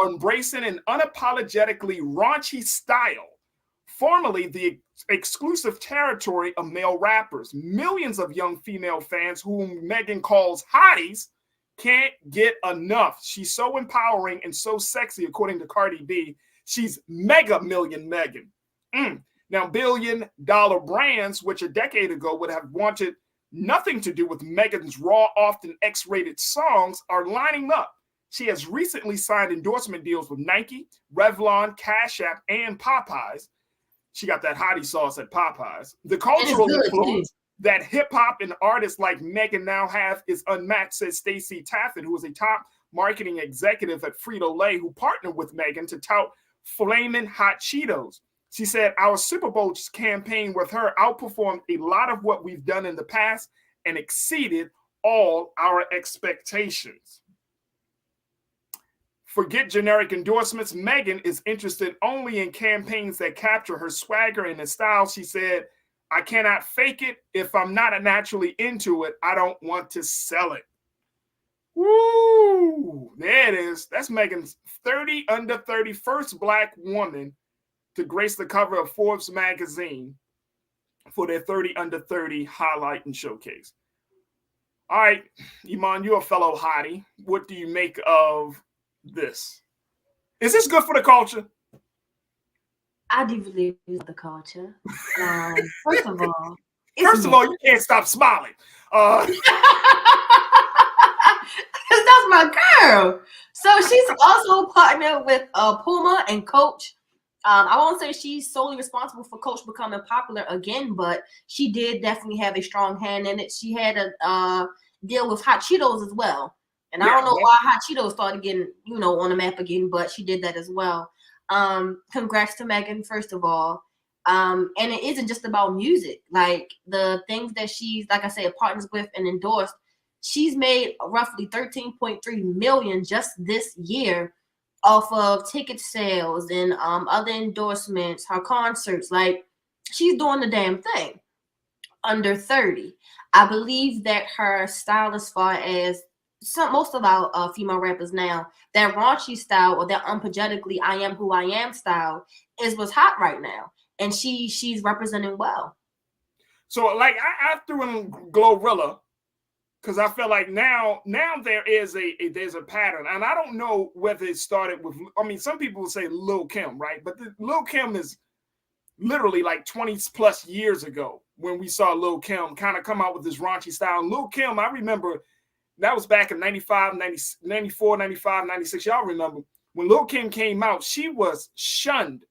embracing an unapologetically raunchy style, formerly the exclusive territory of male rappers. Millions of young female fans, whom Megan calls hotties, can't get enough. She's so empowering and so sexy, according to Cardi B. She's mega million Megan. Now, billion-dollar brands, which a decade ago would have wanted nothing to do with Megan's raw, often X-rated songs, are lining up. She has recently signed endorsement deals with Nike, Revlon, Cash App, and Popeyes. She got that hottie sauce at Popeyes. The cultural influence that hip-hop and artists like Megan now have is unmatched, says Stacey Taffet, who is a top marketing executive at Frito-Lay, who partnered with Megan to tout Flamin' Hot Cheetos. She said, our Super Bowl campaign with her outperformed a lot of what we've done in the past and exceeded all our expectations. Forget generic endorsements. Megan is interested only in campaigns that capture her swagger and her style. She said, I cannot fake it. If I'm not naturally into it, I don't want to sell it. Woo! There it is. That's Megan's 30 under 30 first Black woman to grace the cover of Forbes magazine for their 30 Under 30 highlight and showcase. All right, Iman, you're a fellow hottie. What do you make of this? Is this good for the culture? I do believe it's the culture. First of all, you can't stop smiling. Because that's my girl. So she's also partnered with Puma and Coach. I won't say she's solely responsible for Coach becoming popular again, but she did definitely have a strong hand in it. She had a deal with Hot Cheetos as well. And I don't know why Hot Cheetos started getting, on the map again, but she did that as well. Congrats to Megan, first of all. And it isn't just about music. Like the things that she's, like I said, partners with and endorsed, she's made roughly 13.3 million just this year off of ticket sales and other endorsements, her concerts. Like, she's doing the damn thing. Under 30. I believe that her style, as far as most of our female rappers now, that raunchy style or that unapologetically I am who I am style is what's hot right now. And she's representing well. So, like, I threw in Glorilla, because I feel like now there's a pattern, and I don't know whether it started with. I mean, some people will say Lil Kim, right? But Lil Kim is literally like 20 plus years ago when we saw Lil Kim kind of come out with this raunchy style. And Lil Kim, I remember that was back in 95, 94, 95, 96. Y'all remember when Lil Kim came out? She was shunned.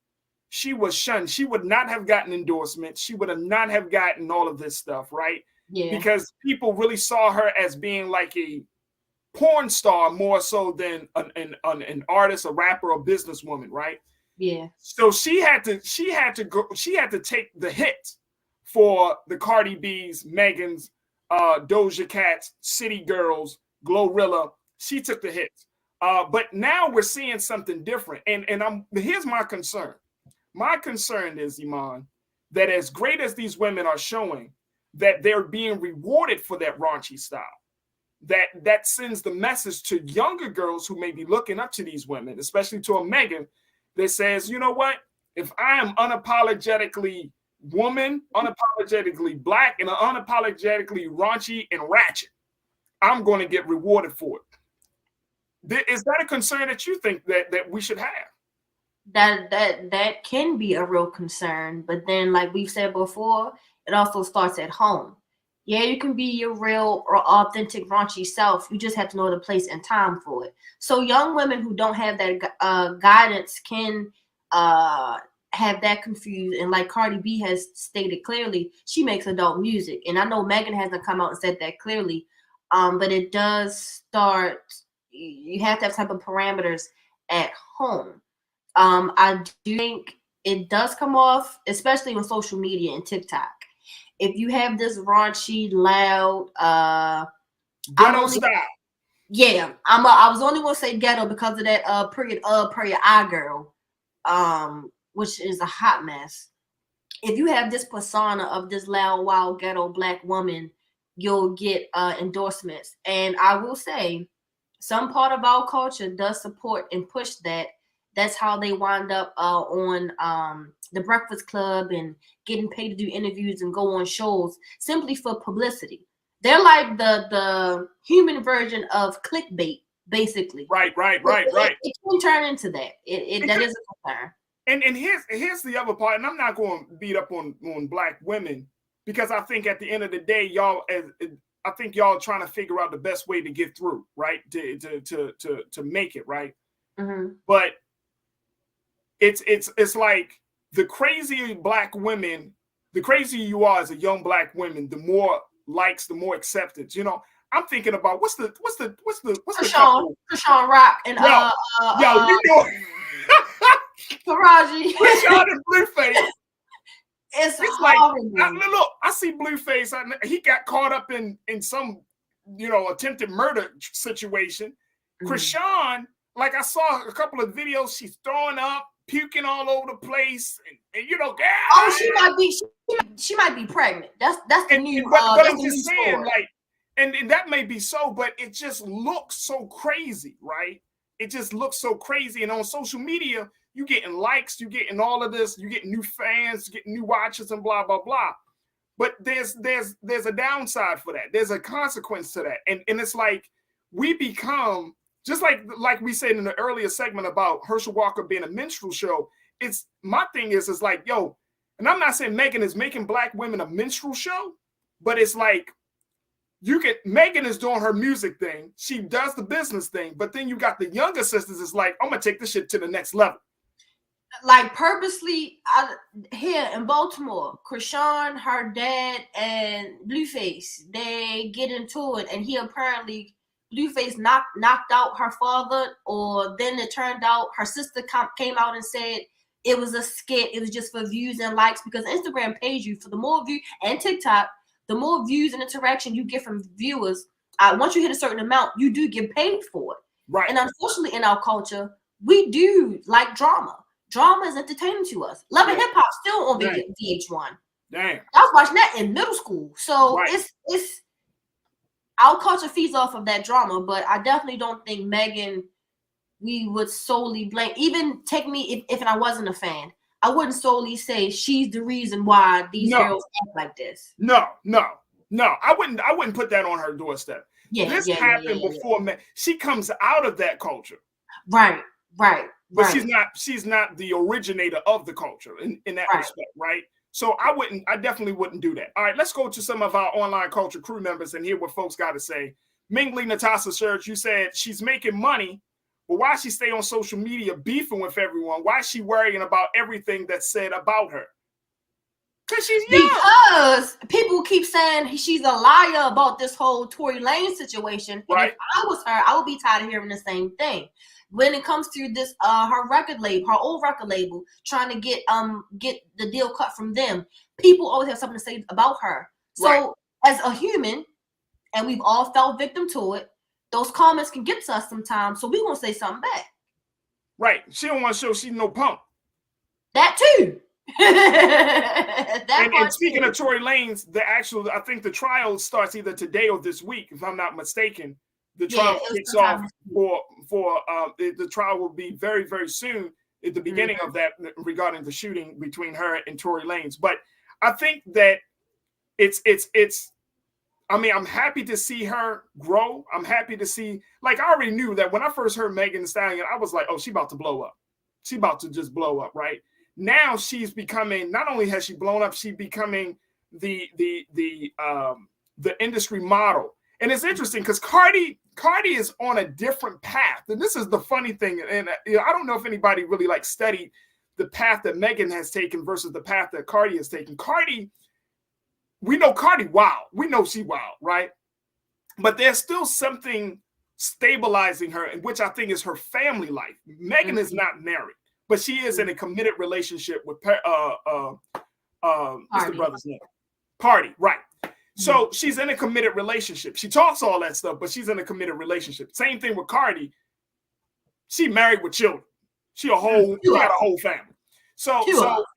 She was shunned. She would not have gotten endorsements. She would have not have gotten all of this stuff, right? Yeah. Because people really saw her as being like a porn star more so than an artist, a rapper, a businesswoman, right? Yeah. So she had to take the hit for the Cardi B's, Megan's, Doja Cat's, City Girls, Glorilla. She took the hit. But now we're seeing something different. And here's my concern. My concern is, Iman, that as great as these women are showing, that they're being rewarded for that raunchy style. That sends the message to younger girls who may be looking up to these women, especially to a Megan, that says, you know what? If I am unapologetically woman, unapologetically black, and unapologetically raunchy and ratchet, I'm going to get rewarded for it. Is that a concern that you think that we should have? That can be a real concern, but then, like we've said before, it also starts at home. Yeah, you can be your real or authentic raunchy self. You just have to know the place and time for it. So young women who don't have that guidance can have that confused. And like Cardi B has stated clearly, she makes adult music. And I know Megan hasn't come out and said that clearly, but it does start. You have to have type of parameters at home. I do think it does come off, especially on social media and TikTok. If you have this raunchy, loud, ghetto style. Yeah, I was only gonna say ghetto because of that period I girl, which is a hot mess. If you have this persona of this loud, wild, ghetto black woman, you'll get endorsements. And I will say, some part of our culture does support and push that. That's how they wind up on the Breakfast Club and getting paid to do interviews and go on shows simply for publicity. They're like the human version of clickbait, basically. Right. It can turn into that. That is a concern. And here's the other part, and I'm not going to beat up on black women, because I think at the end of the day, y'all are trying to figure out the best way to get through, right? To make it, right? Mm-hmm. But it's like the crazier black women, the crazier you are as a young black woman, the more likes, the more acceptance. You know, I'm thinking about what's the Krishan Rock and you know Taraji. Krishan and Blueface. It's like look, I see Blueface. He got caught up in some attempted murder situation. Mm-hmm. Krishan, like I saw a couple of videos, she's throwing up, puking all over the place, and she might be pregnant. That's the new. But I'm just saying, like, and that may be so, but it just looks so crazy, right? It just looks so crazy, and on social media, you getting likes, you getting all of this, you getting new fans, getting new watchers, and blah blah blah. But there's a downside for that. There's a consequence to that, and it's like we become just like we said in the earlier segment about Herschel Walker being a minstrel show. It's my thing is like, yo, and I'm not saying Megan is making Black women a minstrel show, but it's like Megan is doing her music thing, she does the business thing, but then you got the younger sisters. It's like, I'm gonna take this shit to the next level. Like purposely, here in Baltimore, Krishan, her dad, and Blueface, they get into it, and he apparently Blueface knocked out her father, or then it turned out her sister came out and said it was a skit, it was just for views and likes, because Instagram pays you for the more views, and TikTok, the more views and interaction you get from viewers. Once you hit a certain amount, you do get paid for it. Right. And unfortunately, in our culture, we do like drama. Drama is entertaining to us. Love and Hip Hop still on VH1. Damn. I was watching that in middle school. So it's our culture feeds off of that drama, but I definitely don't think Megan, we would solely blame. Even take me if I wasn't a fan, I wouldn't solely say she's the reason why these girls act like this. No. I wouldn't put that on her doorstep. This happened before. She comes out of that culture. Right. But she's not the originator of the culture in that respect, right? So I definitely wouldn't do that. All right, let's go to some of our online culture crew members and hear what folks got to say. Mingly Natasha Church, you said she's making money, but why she stay on social media beefing with everyone? Why is she worrying about everything that's said about her? Because she's young. Because people keep saying she's a liar about this whole Tory Lanez situation. And if I was her, I would be tired of hearing the same thing. When it comes to this, her old record label, trying to get the deal cut from them, people always have something to say about her. So as a human, and we've all fell victim to it, those comments can get to us sometimes. So we're gonna say something back. Right. She don't want to show she's no punk. That too. And speaking of Tory Lanez, I think the trial starts either today or this week, if I'm not mistaken. The trial kicks off the trial will be very, very soon at the beginning of that regarding the shooting between her and Tory Lanez. But I think that I'm happy to see her grow. I'm happy to see, I already knew that when I first heard Megan Thee Stallion, I was like, oh, she about to blow up. She about to just blow up, right? Now she's becoming, not only has she blown up, she's becoming the industry model. And it's interesting because Cardi is on a different path. And this is the funny thing. And I don't know if anybody really studied the path that Megan has taken versus the path that Cardi has taken. We know Cardi wild. We know she wild, right? But there's still something stabilizing her, which I think is her family life. Megan is not married, but she is in a committed relationship with what's the brother's name? Cardi, right. So she's in a committed relationship. She talks all that stuff, but she's in a committed relationship. Same thing with Cardi. She married with children. She got a whole family. So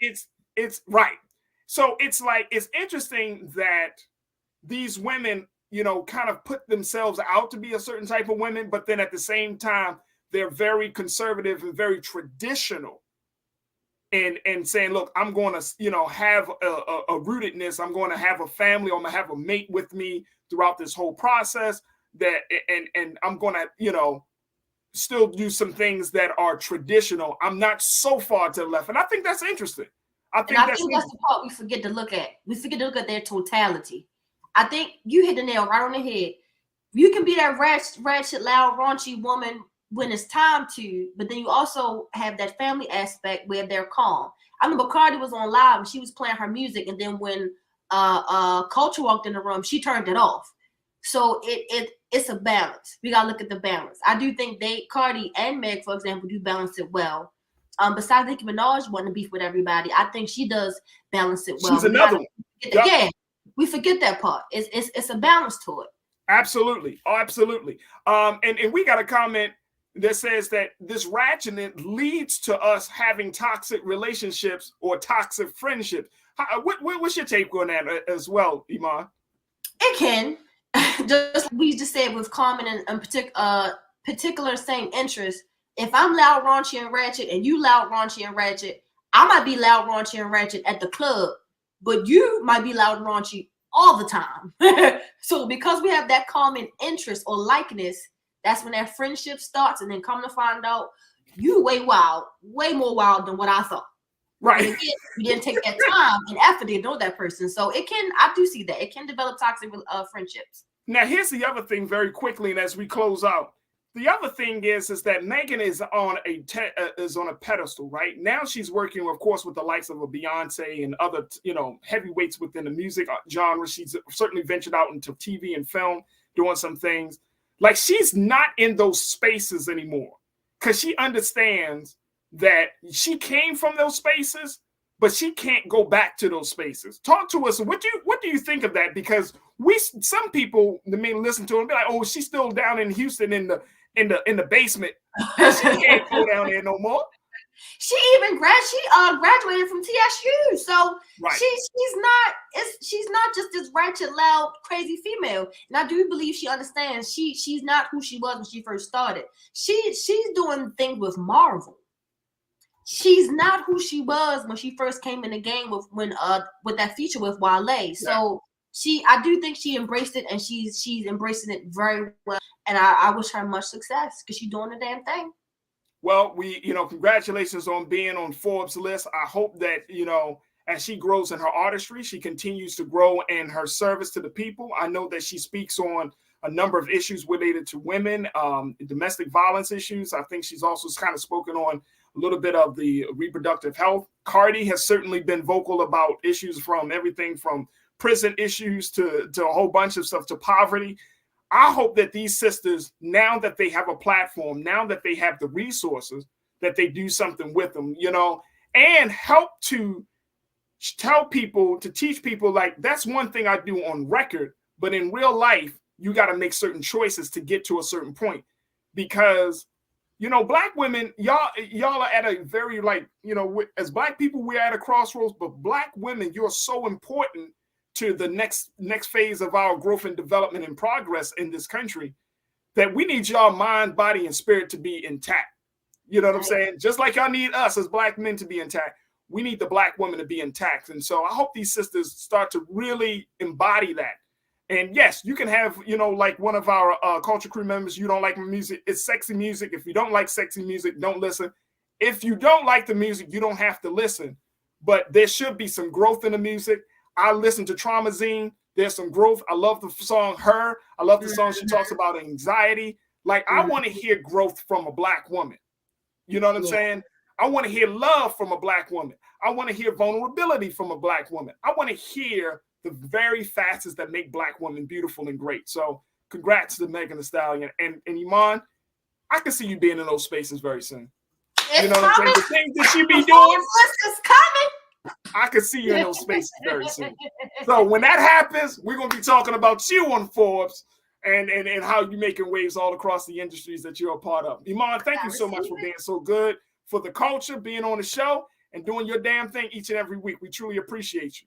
it's right. So it's interesting that these women, kind of put themselves out to be a certain type of women, but then at the same time, they're very conservative and very traditional. And saying, look, I'm going to, have a rootedness. I'm going to have a family. I'm going to have a mate with me throughout this whole process. And I'm going to, still do some things that are traditional. I'm not so far to the left. And I think that's interesting. I think that's the part we forget to look at. We forget to look at their totality. I think you hit the nail right on the head. You can be that ratchet, loud, raunchy woman when it's time to, but then you also have that family aspect where they're calm. I remember Cardi was on live and she was playing her music, and then when Culture walked in the room, she turned it off. So it's a balance. We gotta look at the balance. I do think Cardi and Meg, for example, do balance it well. Besides Nicki Minaj wanting to beef with everybody, I think she does balance it well. She's another one. Yeah, we forget that part. It's a balance to it. Absolutely. Oh, absolutely. And we got a comment that says that this ratchetness leads to us having toxic relationships or toxic friendships. What's your take on that as well, Iman? It can. We just said with common and particular same interests, if I'm loud, raunchy, and ratchet, and you loud, raunchy, and ratchet, I might be loud, raunchy, and ratchet at the club, but you might be loud and raunchy all the time. So because we have that common interest or likeness, that's when that friendship starts. And then come to find out, you way wild, way more wild than what I thought. Right. Again, you didn't take that time and effort to know that person. So it can, I do see that. It can develop toxic friendships. Now, here's the other thing very quickly, and as we close out, the other thing is that Megan is on a pedestal right now. She's working, of course, with the likes of a Beyonce and other, heavyweights within the music genre. She's certainly ventured out into TV and film, doing some things. Like, she's not in those spaces anymore because she understands that she came from those spaces, but she can't go back to those spaces. Talk to us. What do you think of that? Because some people may listen to her and be like, "Oh, she's still down in Houston in the basement. She can't go down there no more." She even graduated from TSU, so right. she's not just this ratchet, loud, crazy female. And I do believe she understands she's not who she was when she first started. She's doing things with Marvel. She's not who she was when she first came in the game with that feature with Wale. So I do think she embraced it, and she's embracing it very well. And I wish her much success because she's doing the damn thing. Well, congratulations on being on Forbes list. I hope that, as she grows in her artistry, she continues to grow in her service to the people. I know that she speaks on a number of issues related to women, domestic violence issues. I think she's also kind of spoken on a little bit of the reproductive health. Cardi has certainly been vocal about issues from everything from prison issues to a whole bunch of stuff, to poverty. I hope that these sisters, now that they have a platform, now that they have the resources, that they do something with them, and help to tell people, to teach people, like, that's one thing I do on record, but in real life, you got to make certain choices to get to a certain point. Because, Black women, y'all are at a very, as Black people, we're at a crossroads, but Black women, you're so important to the next phase of our growth and development and progress in this country, that we need y'all mind, body, and spirit to be intact. You know what I'm saying? Just like y'all need us as Black men to be intact, we need the Black women to be intact. And so I hope these sisters start to really embody that. And yes, you can have, like one of our culture crew members, you don't like music, it's sexy music. If you don't like sexy music, don't listen. If you don't like the music, you don't have to listen. But there should be some growth in the music. I listen to Traumazine. There's some growth. I love the song Her. I love the song she talks about anxiety. Like, I want to hear growth from a Black woman. You know what I'm saying? I want to hear love from a Black woman. I want to hear vulnerability from a Black woman. I want to hear the very facets that make Black women beautiful and great. So congrats to Megan Thee Stallion. And Iman, I can see you being in those spaces very soon. It's what I'm saying? The things that you be doing. It's coming. I can see you in those spaces very soon. So when that happens, we're going to be talking about you on Forbes and how you're making waves all across the industries that you're a part of. Iman, thank you so much for being so good for the culture, being on the show, and doing your damn thing each and every week. We truly appreciate you.